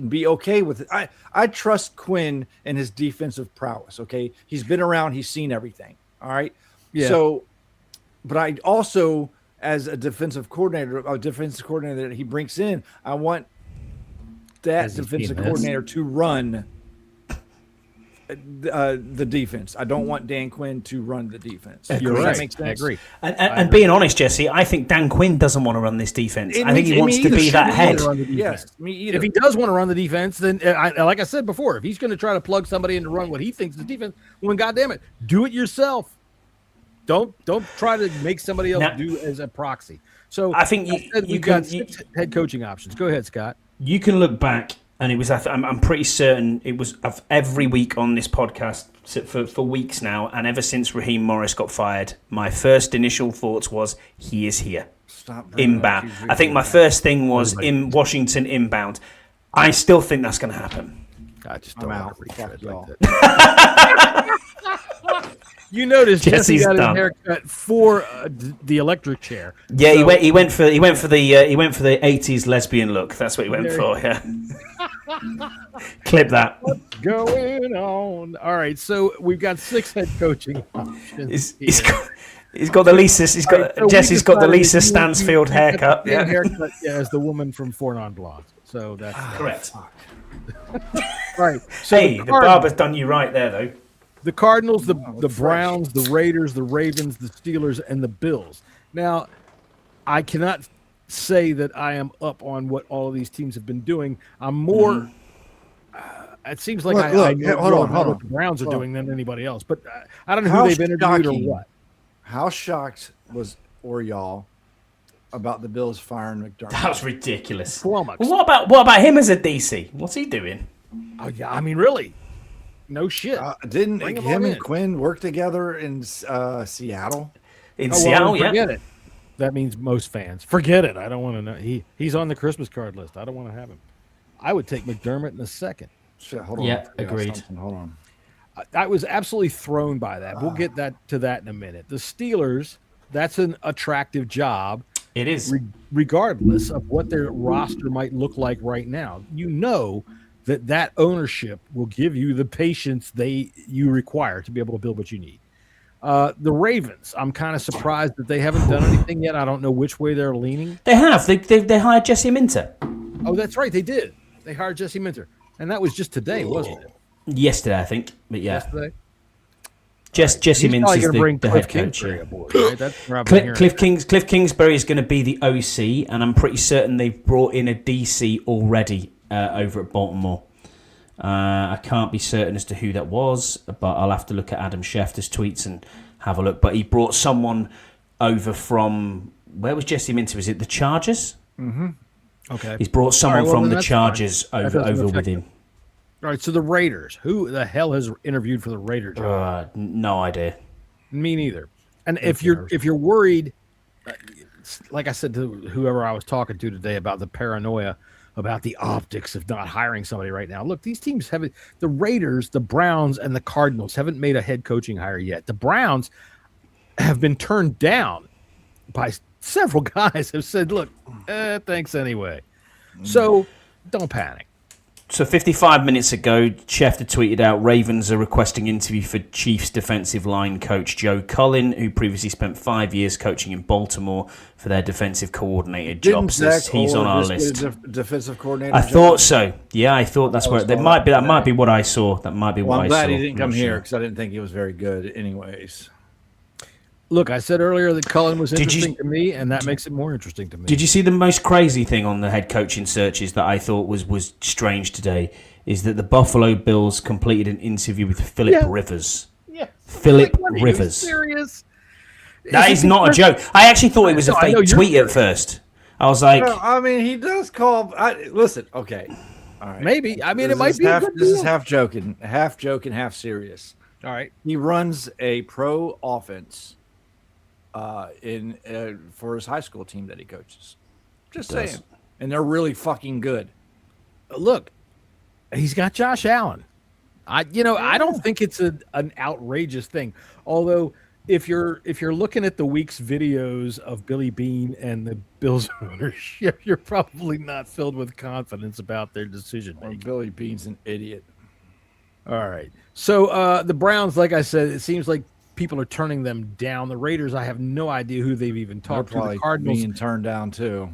be okay with it. I trust Quinn and his defensive prowess. Okay. He's been around, he's seen everything. All right. Yeah. So, but I also, as a defensive coordinator that he brings in, I want that defensive coordinator to run the defense. I don't want Dan Quinn to run the defense. You're right. That makes sense? I agree. And being honest, Jesse, I think Dan Quinn doesn't want to run this defense. I think he wants to be that head. Yes, me either. If he does want to run the defense, then like I said before, if he's going to try to plug somebody in to run what he thinks is the defense, well, goddamn it, do it yourself. Don't try to make somebody else do as a proxy. So I think you've got 6 head coaching options. Go ahead, Scott. You can look back, and it was. I'm pretty certain it was of every week on this podcast for weeks now, and ever since Raheem Morris got fired, my first initial thoughts was he is here. Stop inbound. I think my first thing was in Washington inbound. I still think that's going to happen. I just don't want to like that. You noticed Jesse got his haircut for the electric chair. Yeah, so, he went for the 80s lesbian look. That's what he went for. Yeah. Clip that. What's going on? All right, so we've got 6 head coaching options. He's got the Lisa. Jesse's got the Lisa Stansfield haircut. Yeah, haircut. Yeah, as the woman from Four Non Blondes. So that's correct. All right. So the barber's done you right there, though. The Cardinals, the Browns, the Raiders, the Ravens, the Steelers, and the Bills. Now, I cannot say that I am up on what all of these teams have been doing. I'm more. It seems like I know what the Browns are doing than anybody else, but I don't know who they've interviewed or what. How shocked was y'all about the Bills firing McDermott? That was ridiculous. Well, what about him as a DC? What's he doing? Oh yeah, I mean, really. No shit. Didn't him and Quinn work together in Seattle? Seattle, yeah. Forget it. That means most fans. Forget it. I don't want to know. He's on the Christmas card list. I don't want to have him. I would take McDermott in a second. Shit, hold on. Yeah, agreed. Hold on. I was absolutely thrown by that. We'll get to that in a minute. The Steelers, that's an attractive job. It is. Regardless of what their roster might look like right now. that ownership will give you the patience you require to be able to build what you need. The Ravens, I'm kind of surprised that they haven't done anything yet. I don't know which way they're leaning. They have. They hired Jesse Minter. Oh, that's right. They did. They hired Jesse Minter. And that was just today, wasn't it? Yesterday, I think. But yeah. Yesterday? Jesse Minter's the head coach. Aboard, right? That's where I've been Cliff Kingsbury is going to be the OC, and I'm pretty certain they've brought in a DC already over at Baltimore. I can't be certain as to who that was, but I'll have to look at Adam Schefter's tweets and have a look. But he brought someone over from, where was Jesse Minter? Was it the Chargers? Mm-hmm. Okay. He's brought someone from the Chargers over with him. All right, so the Raiders. Who the hell has interviewed for the Raiders? No idea. Me neither. And if you're worried, like I said to whoever I was talking to today about the paranoia about the optics of not hiring somebody right now. Look, these teams haven't. The Raiders, the Browns, and the Cardinals haven't made a head coaching hire yet. The Browns have been turned down by several guys who said, "Look, thanks anyway." So don't panic. So 55 minutes ago, Schefter tweeted out, Ravens are requesting interview for Chiefs defensive line coach Joe Cullen, who previously spent 5 years coaching in Baltimore for their defensive coordinator jobs. He's on our list. Defensive coordinator. I thought so. Yeah, I thought that's where that might be what I saw. That might be what I saw. I'm glad he didn't come here because I didn't think he was very good anyways. Look, I said earlier that Cullen was interesting to me, and that makes it more interesting to me. Did you see the most crazy thing on the head coaching searches that I thought was strange today? Is that the Buffalo Bills completed an interview with Philip Rivers. Yeah. Philip Rivers. Are you serious? That is not a joke. I actually thought it was a fake tweet at first. I was like... No, I mean, he does call... listen, okay. All right. Maybe. I mean, it might be This is half joking, half serious. All right. He runs a pro offense for his high school team that he coaches. Just saying. And they're really fucking good. Look, he's got Josh Allen. I don't think it's an outrageous thing. Although if you're looking at the week's videos of Billy Beane and the Bills ownership, you're probably not filled with confidence about their decision making. Billy Beane's an idiot. All right. So the Browns, like I said, it seems like people are turning them down. The Raiders, I have no idea who they've even talked to. The Cardinals being turned down too.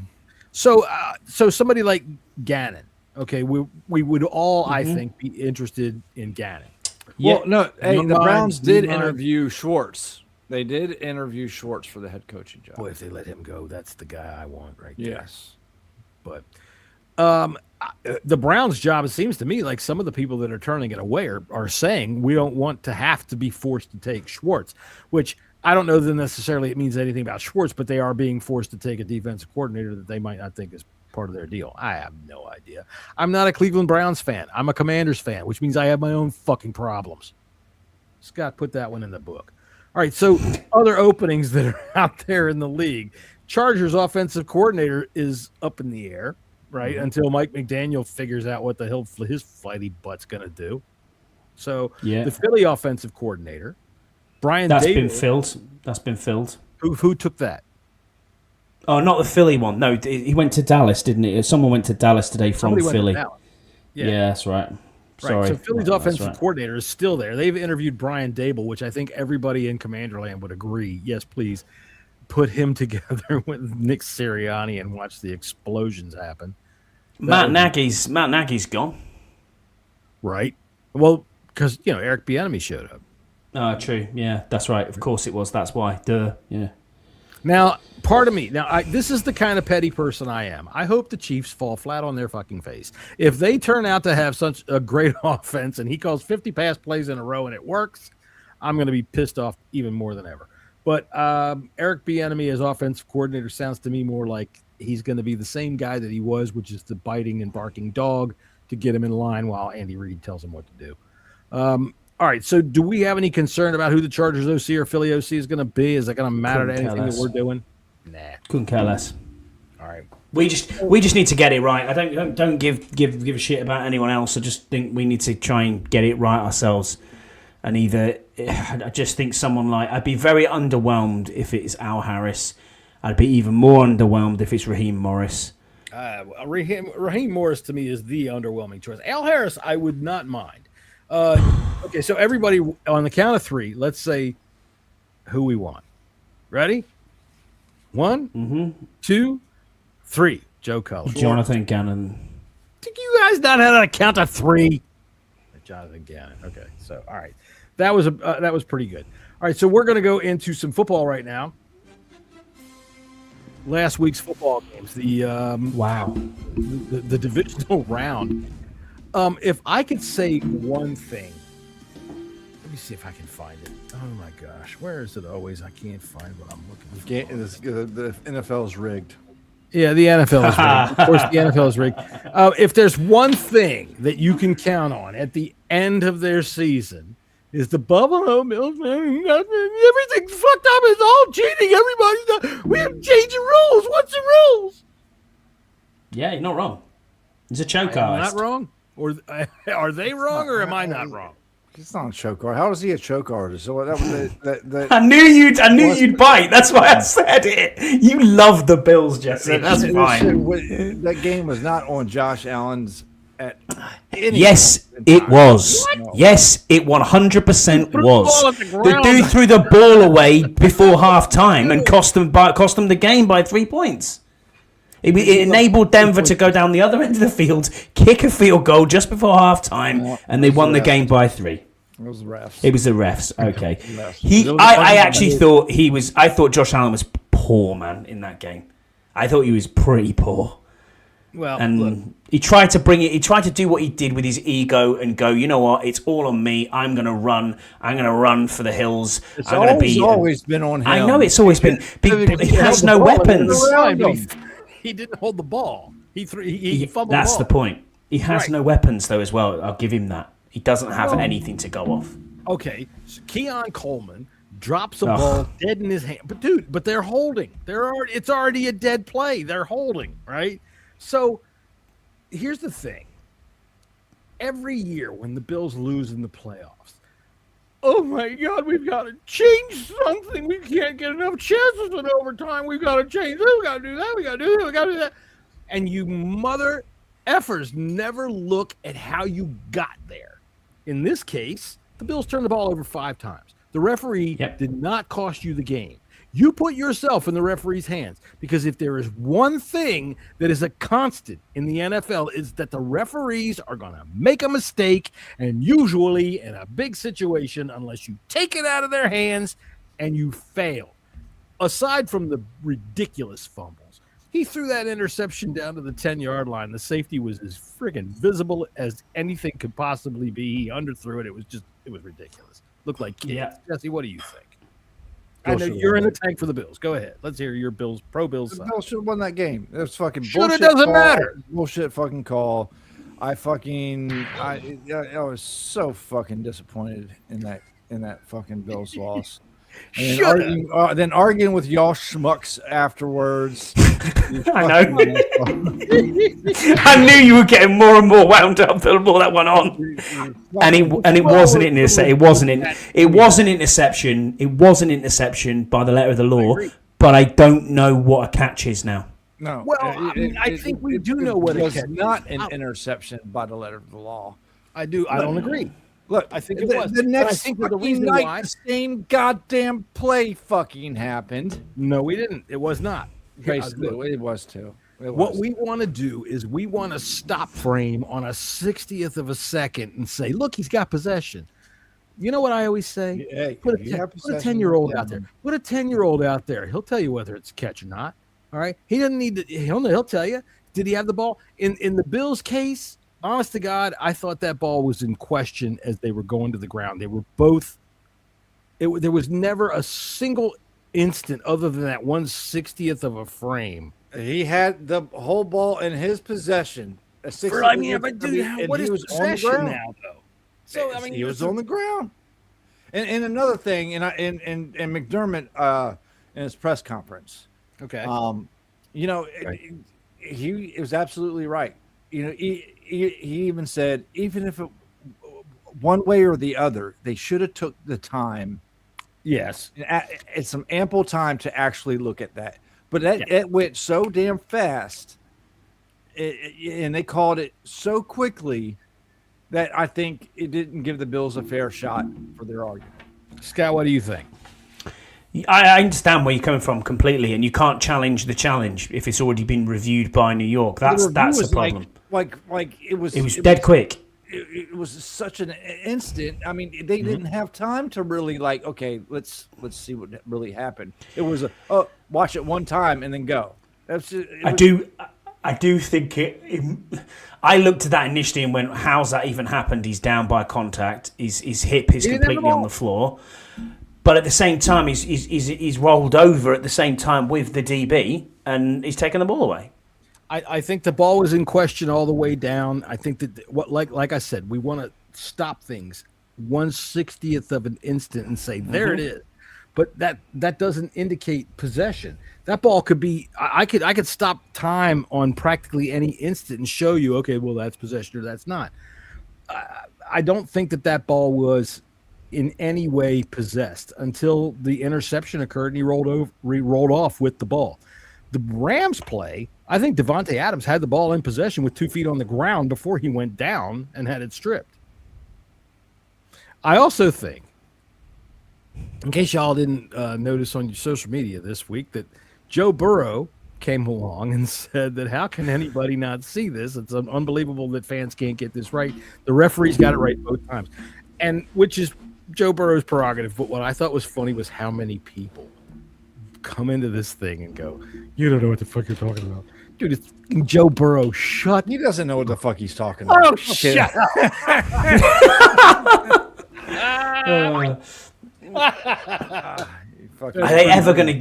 So somebody like Gannon. Okay, we would all, I think, be interested in Gannon. Well, no, the Browns did interview Schwartz. They did interview Schwartz for the head coaching job. Boy, if they let him go, that's the guy I want right there. Yes. But the Browns' job, it seems to me like some of the people that are turning it away are saying we don't want to have to be forced to take Schwartz, which I don't know that necessarily it means anything about Schwartz, but they are being forced to take a defensive coordinator that they might not think is part of their deal. I have no idea. I'm not a Cleveland Browns fan. I'm a Commanders fan, which means I have my own fucking problems. Scott, put that one in the book. All right, so other openings that are out there in the league. Chargers offensive coordinator is up in the air, right, until Mike McDaniel figures out what the hell his flighty butt's going to do. So the Philly offensive coordinator, Brian Daboll. That's been filled. Who took that? Oh, not the Philly one. No, he went to Dallas, didn't he? Someone went to Dallas today from Philly. Yeah, that's right. Sorry. So Philly's offensive coordinator is still there. They've interviewed Brian Daboll, which I think everybody in Commanderland would agree. Yes, please put him together with Nick Sirianni and watch the explosions happen. Matt Nagy's gone. Right. Well, because Eric Bieniemy showed up. True. Yeah, that's right. Of course it was. That's why. Yeah. Now, part of me, this is the kind of petty person I am. I hope the Chiefs fall flat on their fucking face. If they turn out to have such a great offense and he calls 50 pass plays in a row and it works, I'm going to be pissed off even more than ever. But Eric Bieniemy as offensive coordinator sounds to me more like he's going to be the same guy that he was, which is the biting and barking dog to get him in line while Andy Reid tells him what to do. All right, so do we have any concern about who the Chargers OC or Philly OC is going to be? Is that going to matter to anything that we're doing? Nah, couldn't care less. All right, we just need to get it right. I don't give a shit about anyone else. I just think we need to try and get it right ourselves. And I just think someone I'd be very underwhelmed if it's Al Harris. I'd be even more underwhelmed if it's Raheem Morris. Raheem Morris to me is the underwhelming choice. Al Harris, I would not mind. Okay, so everybody on the count of three, let's say who we want. Ready? 1, 2, 3. Joe Cullen. Jonathan Gannon. Think you guys not had a count of three? Jonathan Gannon. Okay, so all right, that was pretty good. All right, so we're going to go into some football right now. Last week's football games, the divisional round. If I could say one thing, let me see if I can find it. Oh my gosh, where is it always? I can't find what I'm looking for. The NFL is rigged. Yeah, the NFL is rigged. Of course, the NFL is rigged. If there's one thing that you can count on at the end of their season, is the Buffalo Bills. Everything's fucked up. It's all cheating. We have changing rules. What's the rules? Yeah, you're not wrong. It's a choke artist. Not wrong? Or are they wrong, or am I not wrong? He's not a choke artist. How is he a choke artist? So that was I knew you'd bite. That's why I said it. You love the Bills, Jesse. That's fine. That game was not on Josh Allen's. Yes, it was. What? Yes, it 100% was. The dude threw the ball away before halftime and cost them the game by 3 points. It enabled Denver to go down the other end of the field, kick a field goal just before halftime, and they won the game by 3. It was the refs. It was the refs. Okay. I actually thought I thought Josh Allen was poor, man, in that game. I thought he was pretty poor. Well, and look, he tried to bring it. He tried to do what he did with his ego and go, you know what? It's all on me. I'm going to run. I'm going to run for the hills. It's always been on him. I know it's always been. He has no weapons. He didn't hold the ball. He fumbled. That's the the point. He has no weapons though as well. I'll give him that. He doesn't have anything to go off. Okay, so Keon Coleman drops a ball dead in his hand. But they're holding. It's already a dead play. They're holding, right? So here's the thing. Every year when the Bills lose in the playoffs, oh my God, we've got to change something. We can't get enough chances in overtime. We've got to change this. We got to do that. We got to do that. We got to do that. And you mother effers never look at how you got there. In this case, the Bills turned the ball over 5 times. The referee did not cost you the game. You put yourself in the referee's hands, because if there is one thing that is a constant in the NFL, is that the referees are going to make a mistake, and usually in a big situation, unless you take it out of their hands and you fail. Aside from the ridiculous fumbles, he threw that interception down to the 10-yard line. The safety was as friggin' visible as anything could possibly be. He underthrew it. It was ridiculous. Looked like kids. Yeah. Jesse, what do you think? I know you're in the tank for the Bills. Go ahead. Let's hear your Bills side. The Bills should have won that game. It was fucking bullshit. It doesn't matter. Bullshit fucking call. I was so fucking disappointed in that fucking Bills loss. And then arguing with y'all schmucks afterwards. I know. I knew you were getting more and more wound up the more that went on. And it wasn't an interception. It wasn't interception. It wasn't interception by the letter of the law. But I don't know what a catch is now. No. Well, I think we do know what a catch is. Not an interception by the letter of the law. I do. I don't agree. Look, I think it was. The next fucking night, the same goddamn play fucking happened. No, we didn't. It was not. Basically, it was too. What we want to do is we want to stop frame on a 60th of a second and say, look, he's got possession. You know what I always say? Hey, put a 10-year-old out there. Put a 10-year-old out there. He'll tell you whether it's a catch or not. All right? He doesn't need to. He'll tell you. Did he have the ball? In the Bills' case, honest to God, I thought that ball was in question as they were going to the ground. They were both. There was never a single instant other than that 1/60th of a frame. He had the whole ball in his possession. What is possession now, though? So he was on the ground. And another thing, and McDermott in his press conference. Okay. He was absolutely right. He even said, even if it one way or the other, they should have took the time. Yes, it's some ample time to actually look at that. But it went so damn fast and they called it so quickly that I think it didn't give the Bills a fair shot for their argument. Scott, what do you think? I understand where you're coming from completely, and you can't challenge the challenge if it's already been reviewed by New York. That's the problem. Like it was dead quick. It was such an instant. I mean, they didn't have time to really okay, let's see what really happened. It was watch it one time and then go. I do think it. I looked at that initially and went, "How's that even happened? He's down by contact. His hip is completely on the floor." But at the same time, he's rolled over at the same time with the DB, and he's taken the ball away. I think the ball was in question all the way down. I think that like I said, we want to stop things 1/60th of an instant and say there it is, but that doesn't indicate possession. That ball could be. I could stop time on practically any instant and show you. Okay, well that's possession or that's not. I don't think that ball was in any way possessed until the interception occurred and he rolled off with the ball. The Rams play, I think Devontae Adams had the ball in possession with 2 feet on the ground before he went down and had it stripped. I also think, in case y'all didn't notice on your social media this week, that Joe Burrow came along and said that how can anybody not see this? It's unbelievable that fans can't get this right. The referees got it right both times, and which is Joe Burrow's prerogative. But what I thought was funny was how many people come into this thing and go, "You don't know what the fuck you're talking about." Dude, it's Joe Burrow. Shut. He doesn't know what the fuck he's talking about. Oh, shut up. Are they ever going to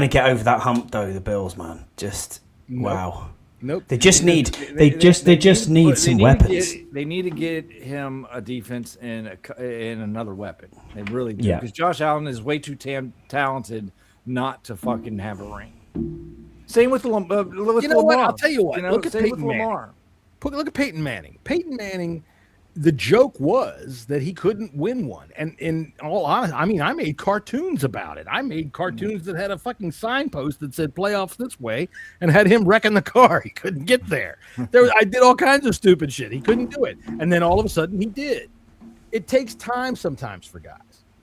get over that hump though? The Bills, man, just wow. Nope. They just need some weapons. They need to get him a defense and another weapon. They really do, Yeah. because Josh Allen is way too talented not to fucking have a ring. Same with Lamar. You know what? I'll tell you what. Look at Peyton Manning. Lamar. Look at Peyton Manning. Peyton Manning. The joke was that he couldn't win one. And in all honesty, I mean, I made cartoons about it. I made cartoons that had a fucking signpost that said playoffs this way and had him wrecking the car. He couldn't get there. I did all kinds of stupid shit. He couldn't do it. And then all of a sudden he did. It takes time sometimes for guys.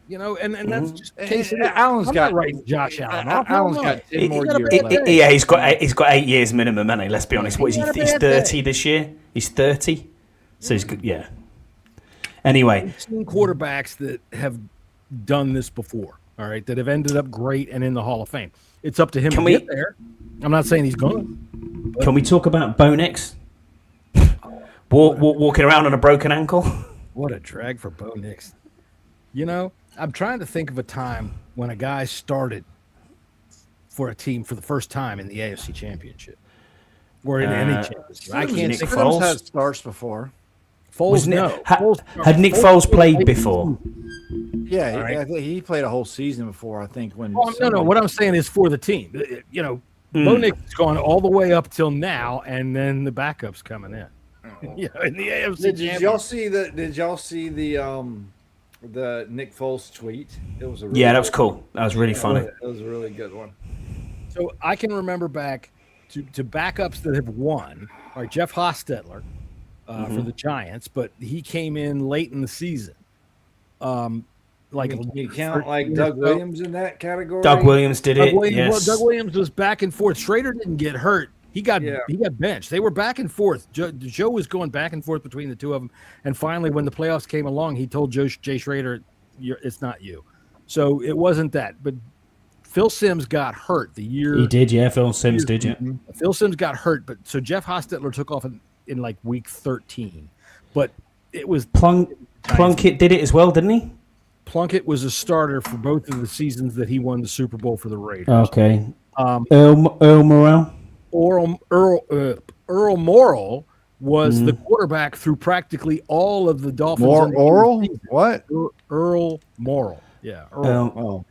You know, and that's just case. Allen's got right, Josh Allen. Allen's got 10 more years left. Yeah, he's got 8 years minimum, hasn't he? Let's be honest. What is he? He's 30 this year. He's 30. So he's good. Yeah. Anyway, I've seen quarterbacks that have done this before, all right, that have ended up great and in the Hall of Fame. It's up to him to get there. I'm not saying he's going. Can we talk about Bo Nix? Walking around on a broken ankle? What a drag for Bo Nix. You know, I'm trying to think of a time when a guy started for a team for the first time in the AFC Championship or in any championship. I can't Nick think Foles. of had starts before. Foles. Had Nick Foles played before? Yeah, right. I think he played a whole season before. I think when. No. What I'm saying is for the team. You know, Bo Nix has gone all the way up till now, and then the backup's coming in. Yeah, in the AFC. Did y'all see the Nick Foles tweet? It was That was cool. That was really funny. It was a really good one. So I can remember back to backups that have won. All right, Jeff Hostetler for the Giants, but he came in late in the season. You count like Doug Williams in that category? Doug Williams did it. Yes. Doug Williams was back and forth. Schrader didn't get hurt. He got benched. They were back and forth. Joe was going back and forth between the two of them. And finally, when the playoffs came along, he told Jay Schrader, it's not you. So it wasn't that. But Phil Simms got hurt the year. He did, yeah. Phil Simms did, yeah. Phil Simms got hurt. But so Jeff Hostetler took off in like week 13. But it was Plunkett did it as well, didn't he? Plunkett was a starter for both of the seasons that he won the Super Bowl for the Raiders. Okay. Earl Morrell. Earl Morrall was the quarterback through practically all of the Dolphins. What? Earl Morrall. Yeah. Morrall.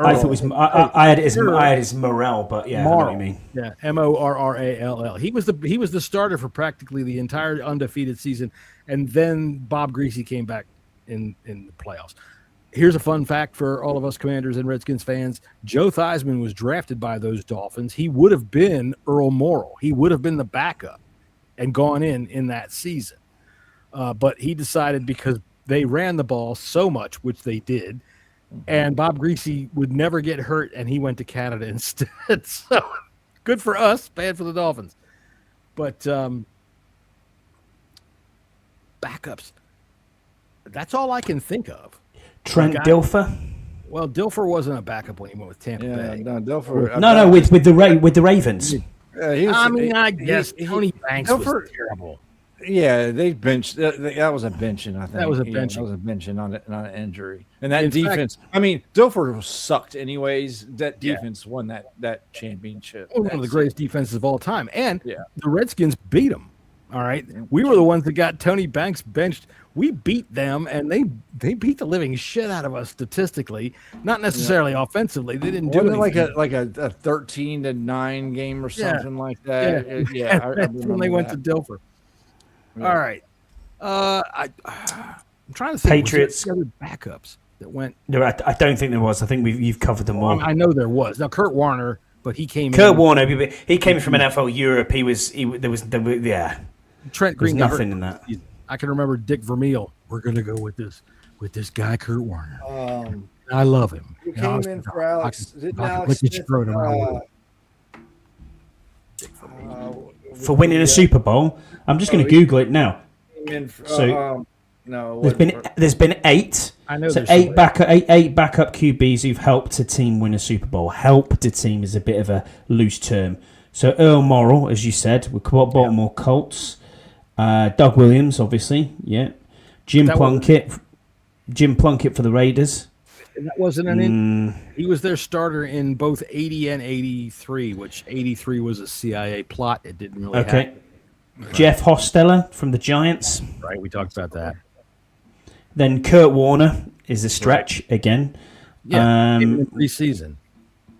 I thought it was. I had it as Morrell, but yeah, I know what you mean. Yeah, Morrall. He was the starter for practically the entire undefeated season, and then Bob Greasy came back in the playoffs. Here's a fun fact for all of us Commanders and Redskins fans. Joe Theismann was drafted by those Dolphins. He would have been Earl Morrall. He would have been the backup and gone in that season. But he decided because they ran the ball so much, which they did, and Bob Greasy would never get hurt, and he went to Canada instead. So good for us, bad for the Dolphins. But backups, that's all I can think of. Trent Dilfer. Well, Dilfer wasn't a backup when he went with Tampa Bay. No, Dilfer. No, with the Ravens. I guess Tony Banks was terrible. Yeah, they benched. That was a benching. I think that was a benching. That was a benching on an injury. And that defense. Dilfer sucked anyways. That defense won that championship. One of the greatest defenses of all time. And the Redskins beat them. All right, we were the ones that got Tony Banks benched. We beat them, and they beat the living shit out of us statistically. Not necessarily offensively. They didn't do anything. like a 13-9 game or something like that. That's when they went to Dilfer. Yeah. All right, I'm trying to think. Patriots. Other backups that went. No, I don't think there was. I think you've covered them all. I know there was. Now Kurt Warner, but he came. Kurt Warner, he came from NFL Europe. There was Trent Green. There's nothing in that. I can remember Dick Vermeil. We're going to go with this guy, Kurt Warner. I love him. Who came in for Alex? For winning a Super Bowl, I'm just going to Google it now. There's been 8. I know. So eight backup QBs who've helped a team win a Super Bowl. Helped a team is a bit of a loose term. So Earl Morrall, as you said, with Baltimore Colts. Doug Williams, obviously, Jim Plunkett for the Raiders. That wasn't he was their starter in both 80 and 83, which 83 was a CIA plot. It didn't really happen. Jeff Hosteller from the Giants. Right, we talked about that. Then Kurt Warner is a stretch again. Yeah, in preseason.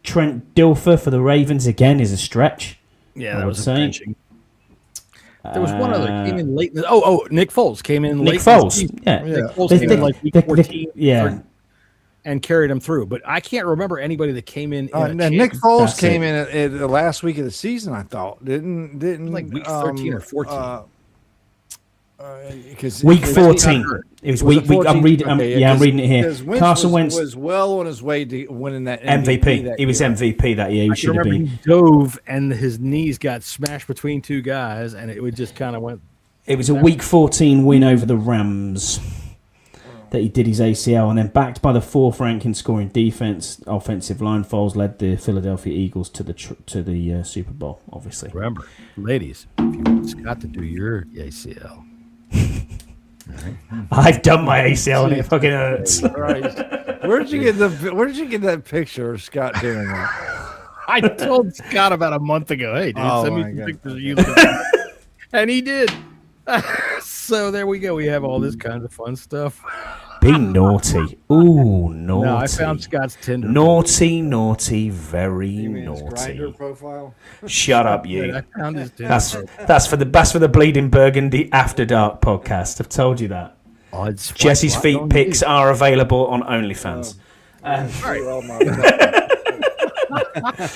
Trent Dilfer for the Ravens again is a stretch. Yeah, that was a benching. There was one other came in late. Nick Foles came in late. Nick Foles, Nick Foles came in like week 14, and carried him through. But I can't remember anybody that came in. Nick Foles came in at the last week of the season. I thought didn't like week 13 or 14. Because week 14. It was week. I'm reading. I'm reading it here. Carson Wentz was well on his way to winning that MVP. He was MVP that year. He should have been. He dove and his knees got smashed between two guys, and it would just kind of went. It was a week 14 win over the Rams that he did his ACL, and then backed by the 4th ranking scoring defense, offensive line, Foles led the Philadelphia Eagles to the Super Bowl. Obviously, remember, ladies, if you want Scott to do your ACL. I've done my ACL and it fucking hurts. Where did you get that picture of Scott doing that? I told Scott about a month ago. Hey, dude, send me some pictures of you. And he did. So there we go. We have all this kind of fun stuff. Be naughty. Ooh, naughty. No, I found Scott's Tinder. Naughty, very naughty. His Grindr profile? Shut up, you. I found his Tinder that's for the Bleeding Burgundy After Dark podcast. I've told you that. Jesse's feet pics are available on OnlyFans.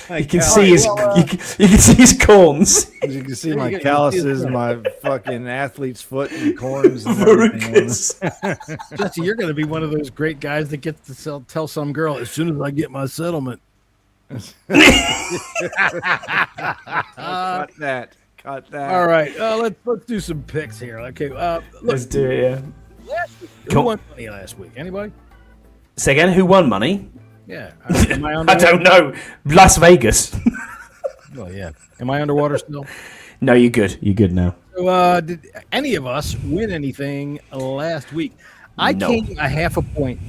You can see his corns. You can see my calluses, my fucking athlete's foot and corns. And Jesse, you're going to be one of those great guys that gets to tell some girl as soon as I get my settlement. Cut that. All right, let's do some picks here. Okay, let's do it. Yeah. Last week, who won money last week? Anybody? Say again. Who won money? Yeah, I don't know. Las Vegas. Well, yeah. Am I underwater still? No, you're good. You're good now. So, did any of us win anything last week? I came a half a point.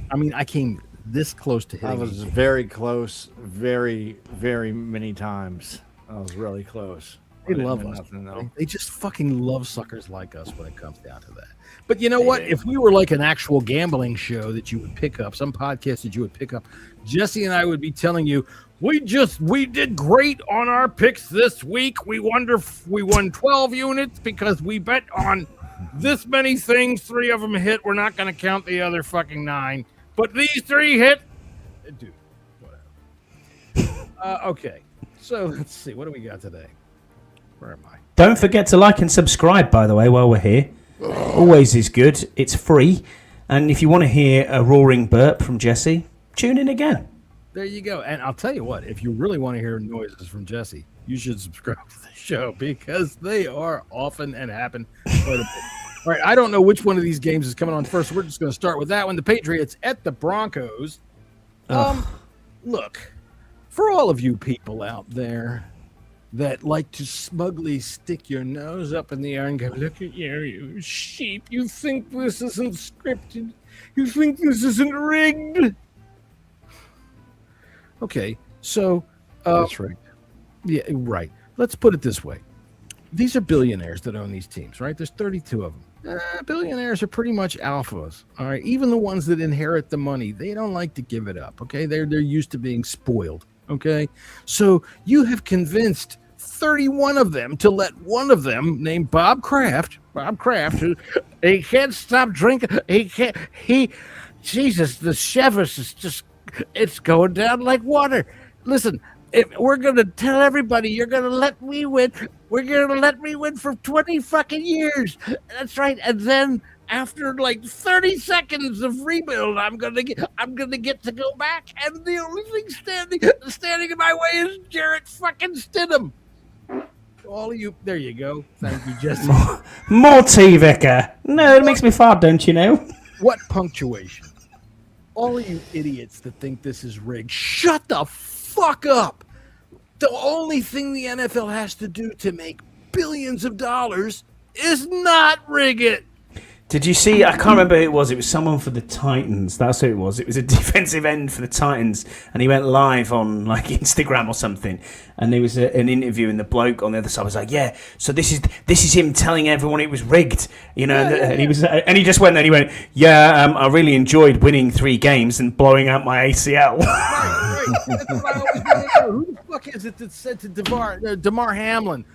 I mean, I came this close to hitting. I was very close, very, very many times. I was really close. They love us. They just fucking love suckers like us when it comes down to that. But you know what? If we were like an actual gambling show that you would pick up, some podcast that you would pick up, Jesse and I would be telling you, we did great on our picks this week. We won 12 units because we bet on this many things. 3 of them hit. We're not going to count the other fucking 9. but these three hit. Dude, whatever. Okay, so let's see. What do we got today? Where am I? Don't forget to like and subscribe, by the way, while we're here. Always is good. It's free. And if you want to hear a roaring burp from Jesse, tune in again. There you go. And I'll tell you what, if you really want to hear noises from Jesse, you should subscribe to the show because they are often and happen quite a bit. All right, I don't know which one of these games is coming on first. We're just going to start with that one. The Patriots at the Broncos. Look, for all of you people out there that like to smugly stick your nose up in the air and go, look at you sheep. You think this isn't scripted? You think this isn't rigged? Okay, so... That's right. Yeah, right. Let's put it this way. These are billionaires that own these teams, right? There's 32 of them. Billionaires are pretty much alphas, all right? Even the ones that inherit the money, they don't like to give it up, okay? They're used to being spoiled, okay? So you have convinced 31 of them to let one of them, named Bob Kraft, who he can't stop drinking. Jesus, the Chevus is just, it's going down like water. Listen, if we're going to tell everybody you're going to let me win. We're going to let me win for 20 fucking years. That's right. And then after like 30 seconds of rebuild, I'm going to get to go back. And the only thing standing in my way is Jarrett fucking Stidham. All of you, there you go. Thank you, Jesse. More tea, Vicar. No, it makes me fart, don't you know? What punctuation? All of you idiots that think this is rigged, shut the fuck up. The only thing the NFL has to do to make billions of dollars is not rig it. Did you see? I can't remember who it was. It was someone for the Titans. That's who it was. It was a defensive end for the Titans, and he went live on like Instagram or something. And there was an interview, and the bloke on the other side was like, "Yeah, so this is him telling everyone it was rigged, you know." And he just went there. And he went, "Yeah, I really enjoyed winning 3 games and blowing out my ACL." Right. That's what I always want to know. Who the fuck is it that said to Damar Hamlin,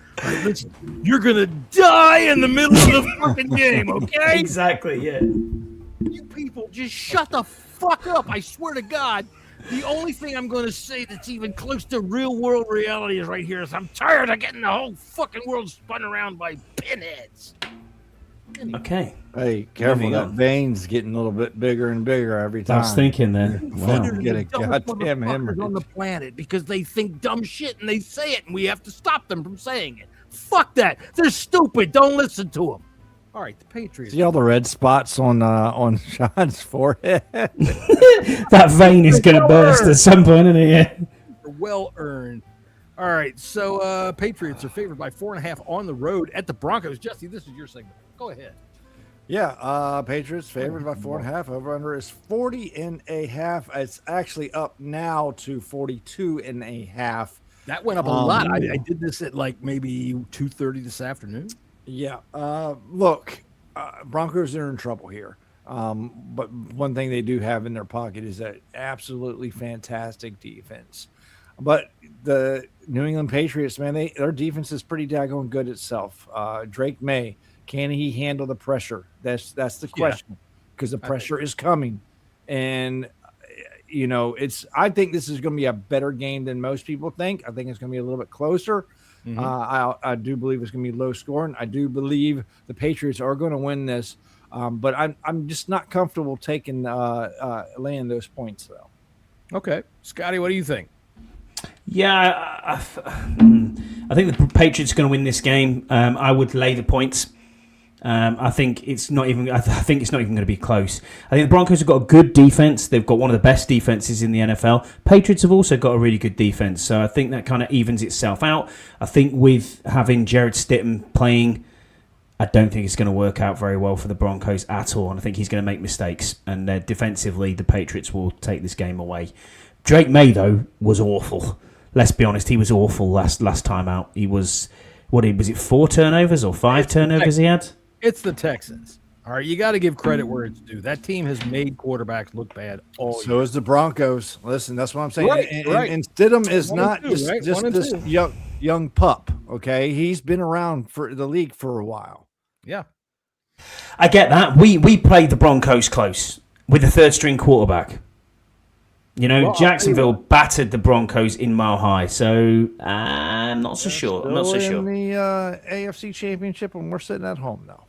listen, you're gonna die in the middle of the fucking game, okay? Exactly, yeah. You people just shut the fuck up. I swear to God, the only thing I'm going to say that's even close to real world reality is right here is I'm tired of getting the whole fucking world spun around by pinheads. Okay. Hey, careful. That vein's getting a little bit bigger and bigger every time. I was thinking that. Wow. Get a goddamn hemorrhage on the planet because they think dumb shit and they say it, and we have to stop them from saying it. Fuck that. They're stupid. Don't listen to them. All right, the Patriots. See all the red spots on Sean's forehead? That vein is going to burst at some point, isn't it? Yeah. Well earned. All right, so Patriots are favored by 4.5 on the road at the Broncos. Jesse, this is your segment. Go ahead. Yeah, Patriots favored by 4.5. Over under is 40.5. It's actually up now to 42.5. That went up a lot. I did this at like maybe 2:30 this afternoon. Yeah. Look, Broncos are in trouble here. But one thing they do have in their pocket is that absolutely fantastic defense. But the New England Patriots, man, their defense is pretty daggone good itself. Drake May, can he handle the pressure? That's the question, because the pressure is coming. And, you know, I think this is going to be a better game than most people think. I think it's going to be a little bit closer. Mm-hmm. I do believe it's going to be low scoring. I do believe the Patriots are going to win this. But I'm just not comfortable taking laying those points, though. Okay. Scotty, what do you think? Yeah, I think the Patriots are going to win this game. I would lay the points. I think it's not even. I think it's not even going to be close. I think the Broncos have got a good defense. They've got one of the best defenses in the NFL. Patriots have also got a really good defense. So I think that kind of evens itself out. I think with having Jarrett Stidham playing, I don't think it's going to work out very well for the Broncos at all. And I think he's going to make mistakes. And defensively, the Patriots will take this game away. Drake May, though, was awful. Let's be honest, he was awful last time out. He was, was it 4 turnovers or 5 turnovers he had? It's the Texans. All right, you got to give credit where it's due. That team has made quarterbacks look bad all year. So is the Broncos. Listen, that's what I'm saying. Right, and Stidham is not just this young pup, okay? He's been around for the league for a while. Yeah. I get that. We played the Broncos close with a third-string quarterback. You know, Well, I'll tell you Jacksonville what. battered the Broncos in Mile High, so I'm not so sure. I'm not so Still sure. in the AFC Championship, and we're sitting at home now.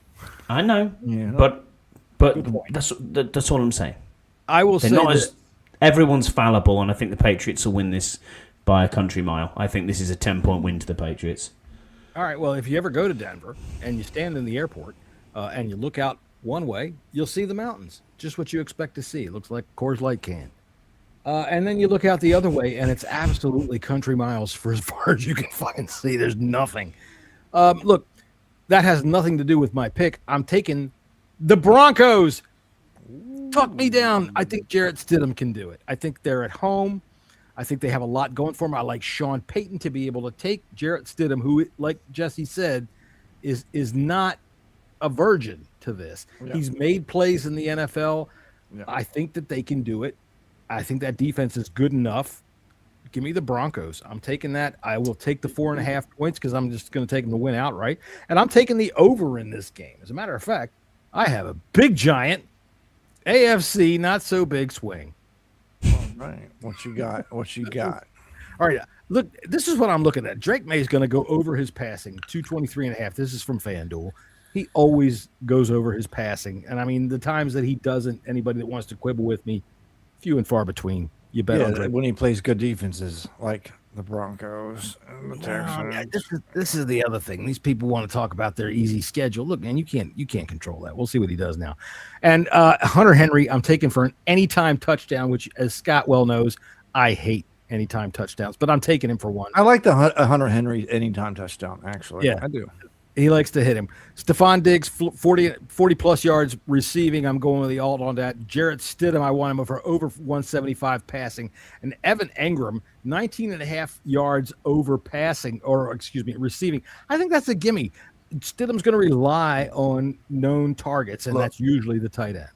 I know, Yeah. but that's all I'm saying. I will They're say not that as everyone's fallible, and I think the Patriots will win this by a country mile. I think this is a 10-point win to the Patriots. All right. Well, if you ever go to Denver and you stand in the airport and you look out one way, you'll see the mountains. Just what you expect to see. It looks like Coors Light can. And then you look out the other way, and it's absolutely country miles for as far as you can fucking see. There's nothing. Look, that has nothing to do with my pick. I'm taking the Broncos. Talk me down. I think Jarrett Stidham can do it. I think they're at home. I think they have a lot going for them. I like Sean Payton to be able to take Jarrett Stidham, who, like Jesse said, is not a virgin to this. Yeah. He's made plays in the NFL. Yeah. I think that they can do it. I think that defense is good enough. Give me the Broncos. I'm taking that. I will take the 4.5 points because I'm just going to take them to win outright. And I'm taking the over in this game. As a matter of fact, I have a big giant AFC not so big swing. All right. What you got? What you got? All right. Look, this is what I'm looking at. Drake May is going to go over his passing, 223.5. This is from FanDuel. He always goes over his passing. And I mean, the times that he doesn't, anybody that wants to quibble with me, few and far between. You bet on Drake. When he plays good defenses like the Broncos and the Texans. This is the other thing. These people want to talk about their easy schedule. Look, man, you can't control that. We'll see what he does now. And Hunter Henry, I'm taking for an anytime touchdown, which, as Scott well knows, I hate anytime touchdowns, but I'm taking him for one. I like the Hunter Henry anytime touchdown, actually. Yeah. I do. He likes to hit him. Stephon Diggs, 40 plus yards receiving. I'm going with the alt on that. Jarrett Stidham, I want him for over 175 passing. And Evan Engram, 19.5 yards over passing, receiving. I think that's a gimme. Stidham's going to rely on known targets, and that's usually the tight end.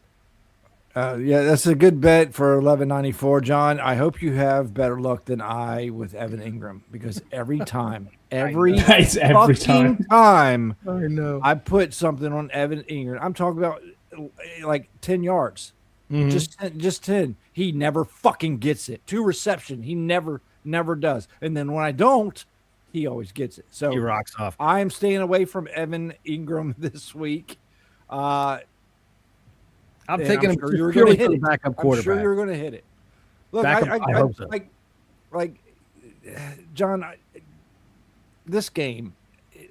Yeah, that's a good bet for 11.94, John. I hope you have better luck than I with Evan Ingram, because every time time I know I put something on Evan Ingram, I'm talking about like 10 yards, just 10. He never fucking gets it. 2 reception, he never does. And then when I don't, he always gets it. So he rocks off. I am staying away from Evan Ingram this week. I'm taking him sure you're purely going to hit for it. the backup quarterback. I'm sure you're going to hit it. Look, I hope so. Like John, this game,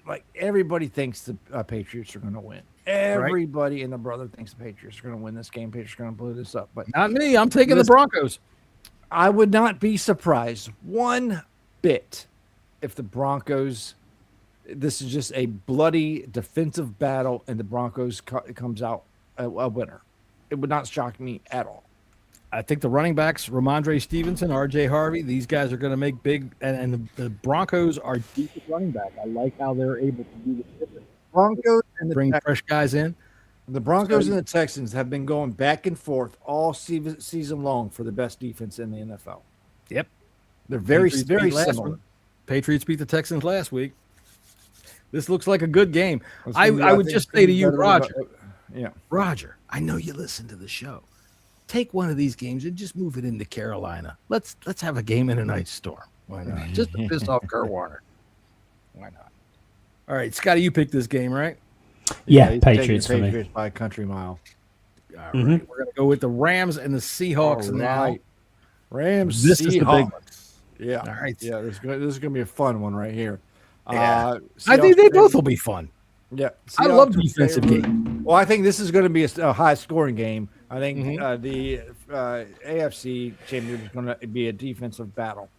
like everybody thinks the Patriots are going to win. Everybody and the brother thinks the Patriots are going to win this game. Patriots are going to blow this up, but not me. I'm taking the Broncos. I would not be surprised one bit if the Broncos. This is just a bloody defensive battle, and the Broncos comes out a winner. It would not shock me at all. I think the running backs, Ramondre Stevenson, R.J. Harvey, these guys are going to make big, and the Broncos are deep at running back. I like how they're able to do the difference. Broncos and bring fresh guys in. The Broncos and the Texans have been going back and forth all season long for the best defense in the NFL. Yep. They're very Patriots similar. Patriots beat the Texans last week. This looks like a good game. I would just say to you, Roger. Roger, I know you listen to the show. Take one of these games and just move it into Carolina. Let's have a game in a nice storm. Why not? Just to piss off Kurt Warner. Why not? All right, Scotty, you picked this game, right? Yeah, Patriots for Patriots me. by a country mile. All right, we're going to go with the Rams and the Seahawks now. Rams, this Seahawks. is the big one. Yeah. All right. Yeah, this is going to be a fun one right here. Yeah. I think they both will be fun. Yeah. I love defensive game. Well, I think this is going to be a high-scoring game. I think the AFC championship is going to be a defensive battle.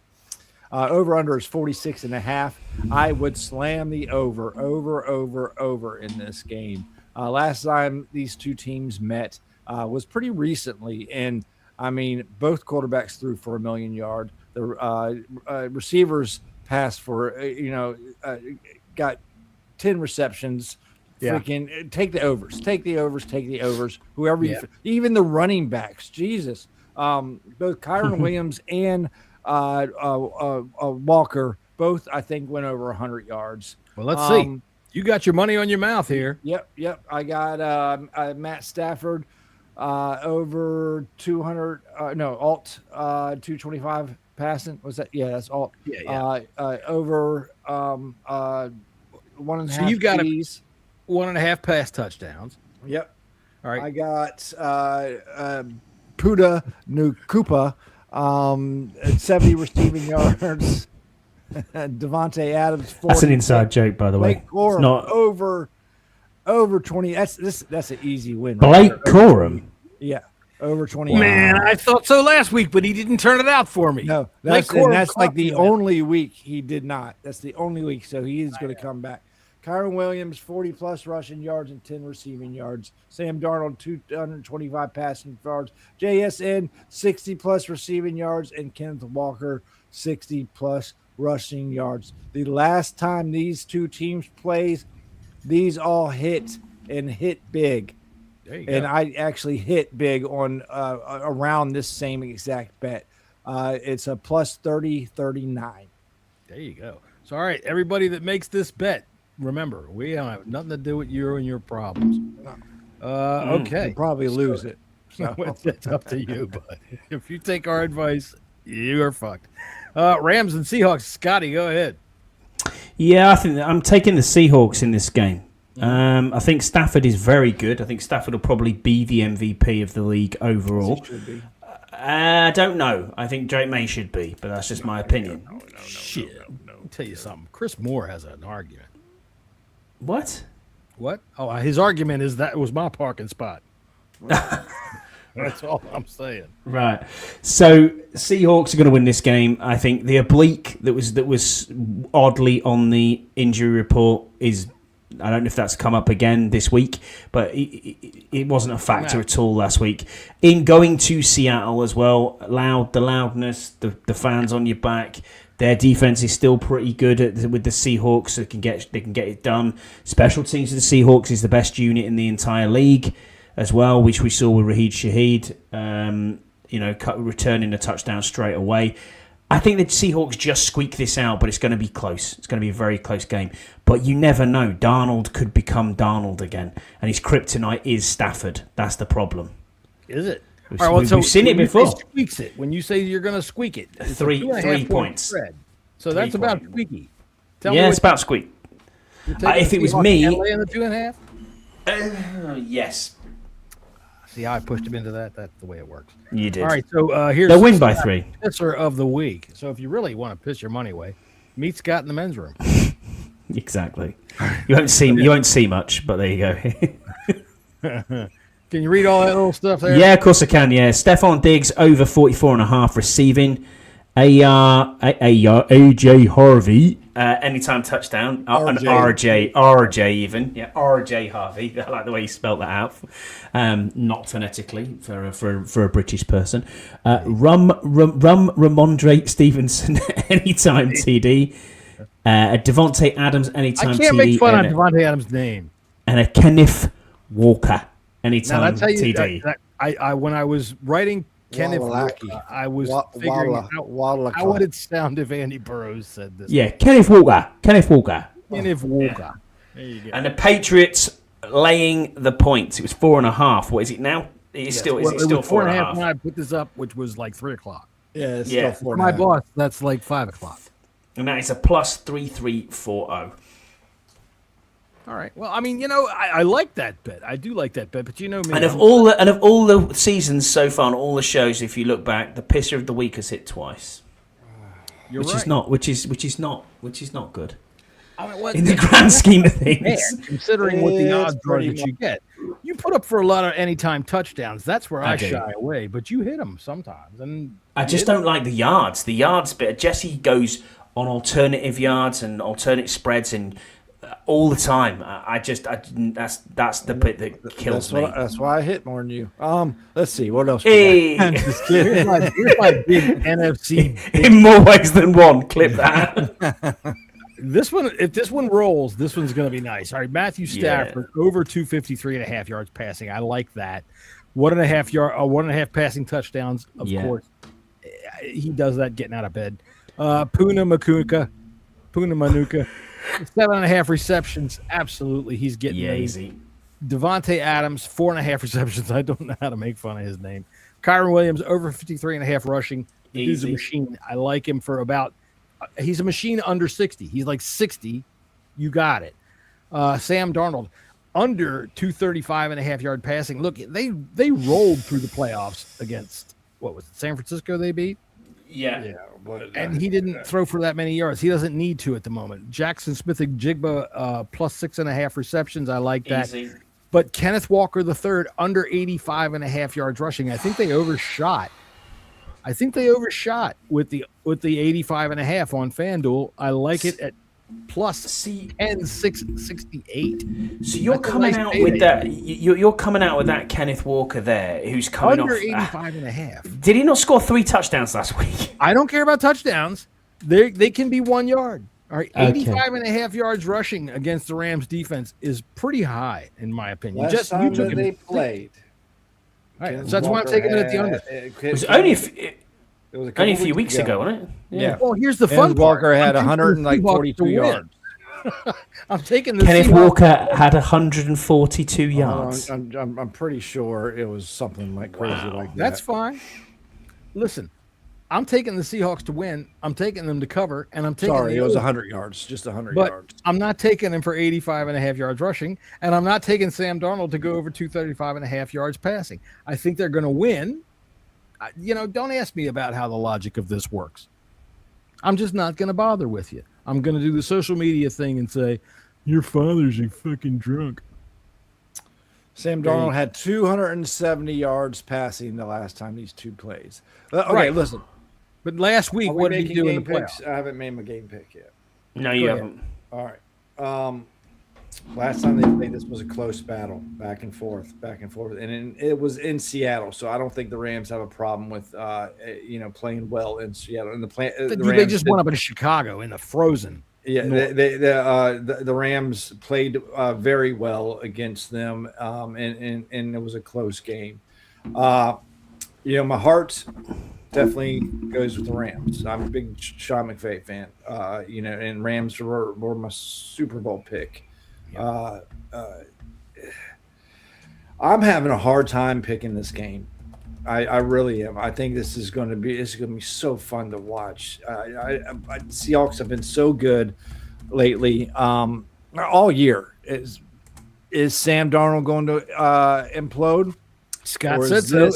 Over-under is 46.5. I would slam the over in this game. Last time these two teams met was pretty recently, and I mean, both quarterbacks threw for 1 million yards. The receivers passed for, got 10 receptions. Yeah. Freaking take the overs. Whoever, even the running backs. Jesus, both Kyron Williams and Walker both, I think, went over 100 yards. Well, let's see. You got your money on your mouth here. Yep. I got Matt Stafford over 200. Alt 225 passing. Was that? Yeah, that's alt. Yeah. Over 1.5. So you've got Ts. 1.5 pass touchdowns. Yep. All right. I got Puda Nukupa, 70 receiving yards. Devontae Adams, 40. That's an inside joke, by the way. Blake Corum, It's not over 20. That's an easy win. Blake right Corum. Yeah, over 20. Man, I thought so last week, but he didn't turn it out for me. No, Blake that's Corum like the caught me. only week he did not. That's the only week, so he is going to come back. Kyron Williams, 40-plus rushing yards and 10 receiving yards. Sam Darnold, 225 passing yards. JSN, 60-plus receiving yards. And Kenneth Walker, 60-plus rushing yards. The last time these two teams played, these all hit and hit big. There you And go. I actually hit big on around this same exact bet. It's a plus 30-39. There you go. So, all right, everybody that makes this bet, remember, we don't have nothing to do with you and your problems. Okay. You'll probably lose it. So. It's up to you, but if you take our advice, you are fucked. Rams and Seahawks. Scotty, go ahead. Yeah, I think I'm taking the Seahawks in this game. I think Stafford is very good. I think Stafford will probably be the MVP of the league overall. I don't know. I think Drake May should be, but that's just my opinion. Shit. I'll tell you something. Chris Moore has an argument. What? What? Oh, his argument is that was my parking spot. That's all I'm saying. Right. So Seahawks are going to win this game. I think the oblique that was oddly on the injury report is. I don't know if that's come up again this week, but it wasn't a factor at all last week. In going to Seattle as well, the loudness, the fans on your back. Their defense is still pretty good with the Seahawks. They can get it done. Special teams of the Seahawks is the best unit in the entire league as well, which we saw with Raheed Shaheed. Returning a touchdown straight away. I think the Seahawks just squeak this out, but it's going to be close. It's going to be a very close game. But you never know. Darnold could become Darnold again, and his kryptonite is Stafford. That's the problem. Is it? We've seen it before. Squeaks it. When you say you're going to squeak it, it's Three 2.5 points. Spread. So that's about squeaky. It's about squeak. If it was me, LA in the 2.5. Yes. See how I pushed him into that? That's the way it works. You did. All right, so here's they'll win by 3. Pisser of the week. So if you really want to piss your money away, meet Scott in the men's room. Exactly. You won't see much, but there you go. Can you read all that little stuff there? Yeah, of course I can. Yeah, Stephon Diggs over 44.5 receiving. AJ Harvey anytime touchdown. An RJ even. Yeah, RJ Harvey. I like the way you spelled that out. Not phonetically for a British person. Ramondre Stevenson anytime TD. Devontae Adams anytime TD. I can't make fun of Devontae Adams' name. And a Kenneth Walker anytime now, that's how you, TD. I when I was writing Kenneth Walker, I was figuring out how would it sound if Andy Burrows said this. Yeah, Kenneth Walker. Kenneth Walker. Yeah. There you go. And the Patriots laying the points. It was 4.5. What is it now? Is it still 4.5? When I put this up, which was like 3:00. Yeah, it's still 4.5. My boss, that's like 5:00. And that is a plus 3340. All right. Well, I mean, I like that bet. I do like that bet, but you know me. And of all the seasons so far, and all the shows, if you look back, the pisser of the week has hit twice. Which is not good. I mean, in the grand scheme of things, man, considering what the odds are that you get, you put up for a lot of anytime touchdowns. That's where I shy away, but you hit them sometimes, and I just don't like the yards. The yards bit. Jesse goes on alternative yards and alternate spreads and. All the time, that's the bit that kills me. That's why I hit more than you. Let's see what else. Hey. Here's my big NFC. In more ways than one, clip that. This one, if this one rolls, this one's going to be nice. All right, Matthew Stafford over 253.5 yards passing. I like that. 1.5 passing touchdowns. Of course, he does that getting out of bed. Puna Manuka. 7.5 receptions. Absolutely. He's getting easy. Devontae Adams, 4.5 receptions. I don't know how to make fun of his name. Kyron Williams, over 53.5 rushing. The dude's a machine. I like him for about he's a machine under 60. He's like 60. You got it. Sam Darnold, under 235.5 yard passing. Look, they rolled through the playoffs against, what was it, San Francisco they beat? Yeah. And he didn't throw for that many yards. He doesn't need to at the moment. Jackson Smith-Njigba, plus 6.5 receptions. I like that. Easy. But Kenneth Walker III, under 85.5 yards rushing. I think they overshot. with the 85.5 on FanDuel. I like it at plus 10.668. So you're coming out with that. You're coming out with that Kenneth Walker there, who's coming under off 85.5. Did he not score 3 touchdowns last week? I don't care about touchdowns. They can be 1 yard. All right, 85.5 yards rushing against the Rams defense is pretty high, in my opinion. Last time that they played. All right, so that's why I'm taking it at the under. It was only a few weeks ago, wasn't it? Yeah. Well, here's the fun part. Walker had 142 yards. I'm taking the Kenneth Seahawks. Walker had 142 yards. I'm pretty sure it was something like crazy like that. That's fine. Listen, I'm taking the Seahawks to win. I'm taking them to cover, and I'm taking. Sorry, it was 100 yards, just 100 yards. I'm not taking them for 85.5 yards rushing, and I'm not taking Sam Darnold to go over 235.5 yards passing. I think they're going to win. Don't ask me about how the logic of this works. I'm just not going to bother with you. I'm going to do the social media thing and say, your father's a fucking drunk. Sam Darnold had 270 yards passing the last time these two plays. Okay, listen. But last week, what did he do in the playoffs? I haven't made my game pick yet. No, you haven't. All right. Last time they played, this was a close battle, back and forth, and it was in Seattle. So I don't think the Rams have a problem with, playing well in Seattle. And they just went up in Chicago in the frozen. Yeah, the Rams played very well against them, and it was a close game. My heart definitely goes with the Rams. I'm a big Sean McVay fan, and Rams were my Super Bowl pick. I'm having a hard time picking this game. I really am. I think this is going to be so fun to watch. Seahawks have been so good lately, all year. Is Sam Darnold going to implode? Scott said so.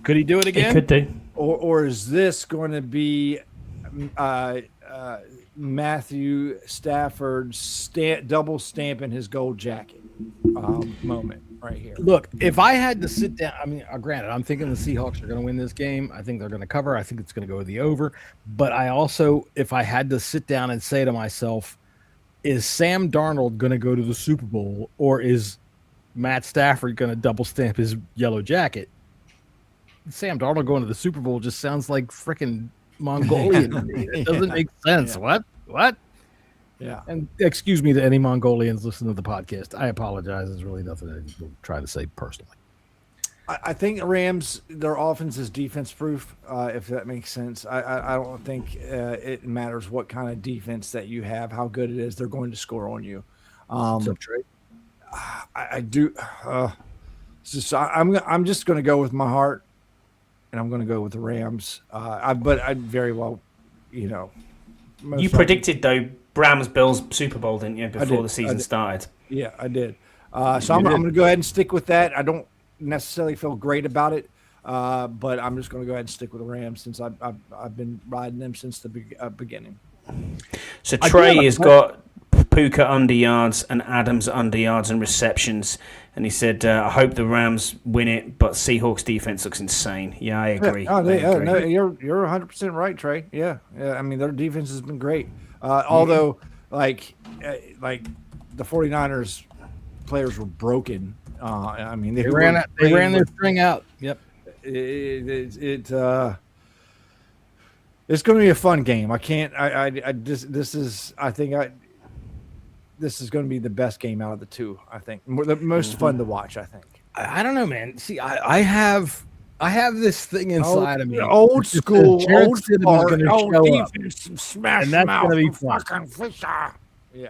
Could he do it again? He could do. Or is this going to be Matthew Stafford double stamping his gold jacket moment right here? Look, if I had to sit down, granted, I'm thinking the Seahawks are going to win this game. I think they're going to cover. I think it's going to go the over. But I also, if I had to sit down and say to myself, is Sam Darnold going to go to the Super Bowl, or is Matt Stafford going to double stamp his yellow jacket? Sam Darnold going to the Super Bowl just sounds like freaking Mongolian to me. It doesn't make sense. Yeah. What? Yeah. And excuse me to any Mongolians listening to the podcast. I apologize. There's really nothing I try to say personally. I think Rams, their offense is defense proof, if that makes sense. I don't think it matters what kind of defense that you have, how good it is. They're going to score on you. What's up, Trey? I do. I'm just going to go with my heart, and I'm going to go with the Rams. But I very well, You predicted, though, Rams-Bills Super Bowl, didn't you, before the season started? Yeah, I did. So I'm going to go ahead and stick with that. I don't necessarily feel great about it, but I'm just going to go ahead and stick with the Rams since I've been riding them since the beginning. So Trey has got Puka under yards and Adams under yards and receptions, and he said, I hope the Rams win it, but Seahawks defense looks insane. Yeah, I agree. No, you're 100% right, Trey. Yeah. I mean, their defense has been great. Although, like the 49ers players were broken. They ran their string out. Yep. It's going to be a fun game. This is going to be the best game out of the two. I think the most fun to watch. I think. I don't know, man. See, I have this thing inside of me. Old school, old defense, smash, and that's going to be fun. Yeah,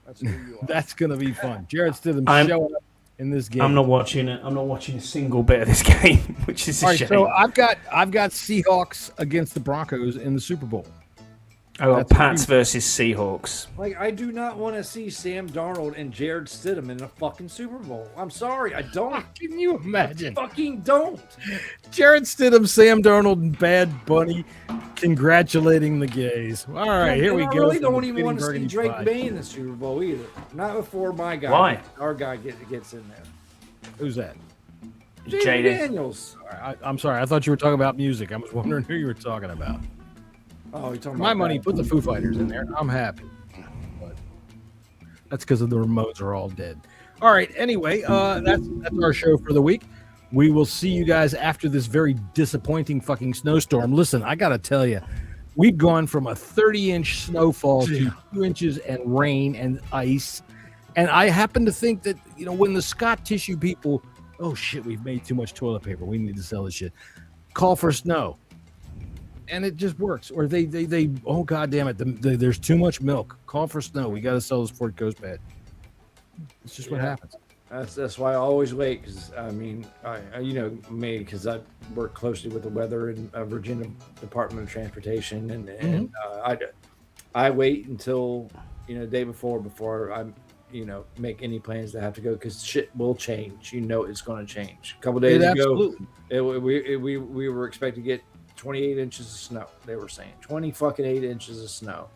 that's that's going to be fun. Jared Stidham showing up in this game. I'm not watching it. I'm not watching a single bit of this game, which is a shame. So I've got Seahawks against the Broncos in the Super Bowl. I got Pats versus Seahawks. Like, I do not want to see Sam Darnold and Jared Stidham in a fucking Super Bowl. I'm sorry, I don't. Can you imagine? I fucking don't. Jared Stidham, Sam Darnold, and Bad Bunny congratulating the gays. All right, here we go. I really don't even want to see Drake May in the Super Bowl either. Not before my guy. Why? Our guy gets in there. Who's that? Jaden Daniels. I'm sorry. I thought you were talking about music. I was wondering who you were talking about. Oh, you're talking My about money, that. put the Foo Fighters in there. I'm happy. But that's because of the remotes are all dead. All right. Anyway, that's our show for the week. We will see you guys after this very disappointing fucking snowstorm. Listen, I got to tell you, we've gone from a 30-inch snowfall to 2 inches and rain and ice. And I happen to think that, when the Scott tissue people, oh shit, we've made too much toilet paper, we need to sell this shit, call for snow. And it just works. Or they oh god damn it, there's too much milk, call for snow, we got to sell this before it goes bad. It's just what happens. That's why I always wait, because me, because I work closely with the weather and Virginia Department of Transportation, and I wait until the day before I make any plans to have to go, because shit will change. It's going to change. A couple days ago, we were expecting to get 28 inches of snow. They were saying 8 inches of snow.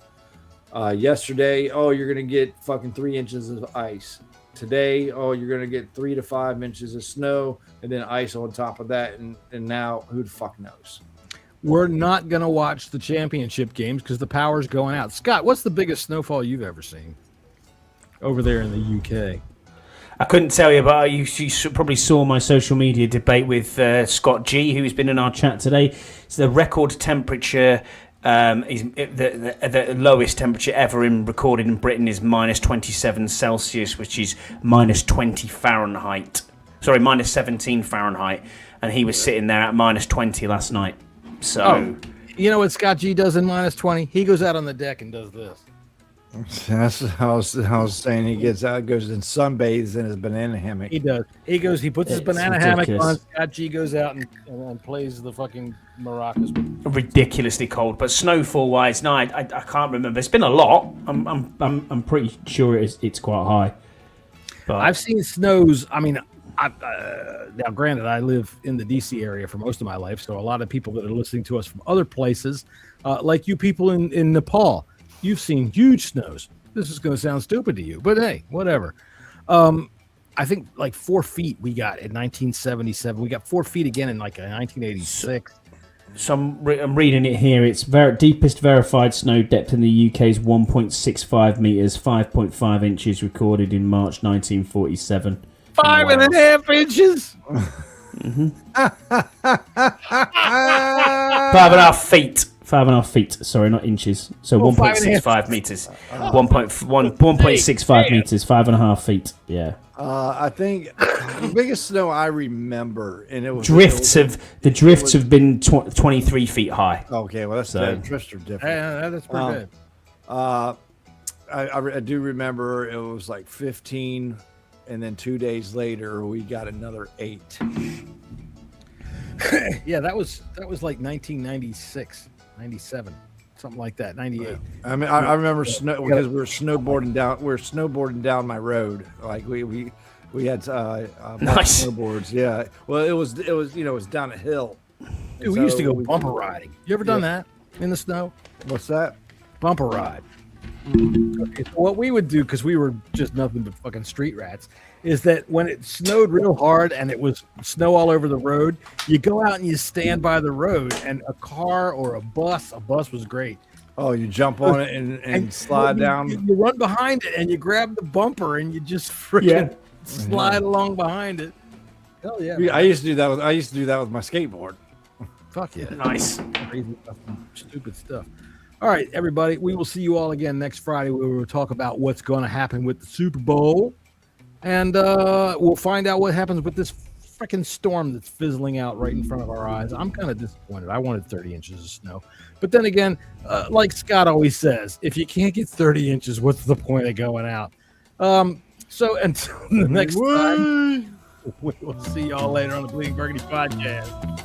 Yesterday, you're going to get fucking 3 inches of ice. Today, you're going to get 3 to 5 inches of snow and then ice on top of that. And now, who the fuck knows? We're not going to watch the championship games because the power's going out. Scott, what's the biggest snowfall you've ever seen over there in the UK? I couldn't tell you, but you probably saw my social media debate with Scott G, who's been in our chat today. It's the record temperature. Is the lowest temperature ever recorded in Britain is minus 27 Celsius, which is minus 20 Fahrenheit. Sorry, minus 17 Fahrenheit, and he was sitting there at minus 20 last night. So, you know what Scott G does in minus 20? He goes out on the deck and does this. That's how I was saying. He gets out, goes and sunbathes in his banana hammock. He does. He puts his banana hammock on. Scott G goes out and plays the fucking maracas. Ridiculously cold, but snowfall wise, no, I can't remember. It's been a lot. I'm pretty sure it's quite high. But I've seen snows. I mean, now granted, I live in the DC area for most of my life, so a lot of people that are listening to us from other places, like you people in Nepal, you've seen huge snows. This is going to sound stupid to you, but hey, whatever. I think like 4 feet we got in 1977. We got 4 feet again in like 1986. So I'm reading it here. It's deepest verified snow depth in the UK is 1.65 meters, 5.5 inches recorded in March 1947. 5.5 inches. 5.5 feet. 5.5 feet. Sorry, not inches. So 1.65 meters. 1.65 meters. 5.5 feet. Yeah. I think the biggest snow I remember, and it was drifts have been 23 feet high. Okay, well drifts are different. Yeah, that's pretty good. I do remember it was like 15, and then 2 days later we got another 8. Yeah, that was like 1996, 97, something like that, 98. I mean, I remember snow because we were snowboarding down my road. Like we had nice snowboards. Yeah. Well, it was it was down a hill. Dude, we used to go bumper riding. You ever done that in the snow? What's that? Bumper ride. Okay, so what we would do, because we were just nothing but fucking street rats, is that when it snowed real hard and it was snow all over the road, you go out and you stand by the road, and a car or a bus was great. Oh, you jump on it and slide down. You run behind it and you grab the bumper and you just freaking slide along behind it. Hell yeah! I used to do that with my skateboard. Fuck yeah! Nice. Crazy stupid stuff. All right, everybody. We will see you all again next Friday, where we will talk about what's going to happen with the Super Bowl, and we'll find out what happens with this freaking storm that's fizzling out right in front of our eyes. I'm kind of disappointed. I wanted 30 inches of snow, but then again, like Scott always says, if you can't get 30 inches, what's the point of going out? So until the next time, we will see y'all later on the Bleeding Burgundy podcast.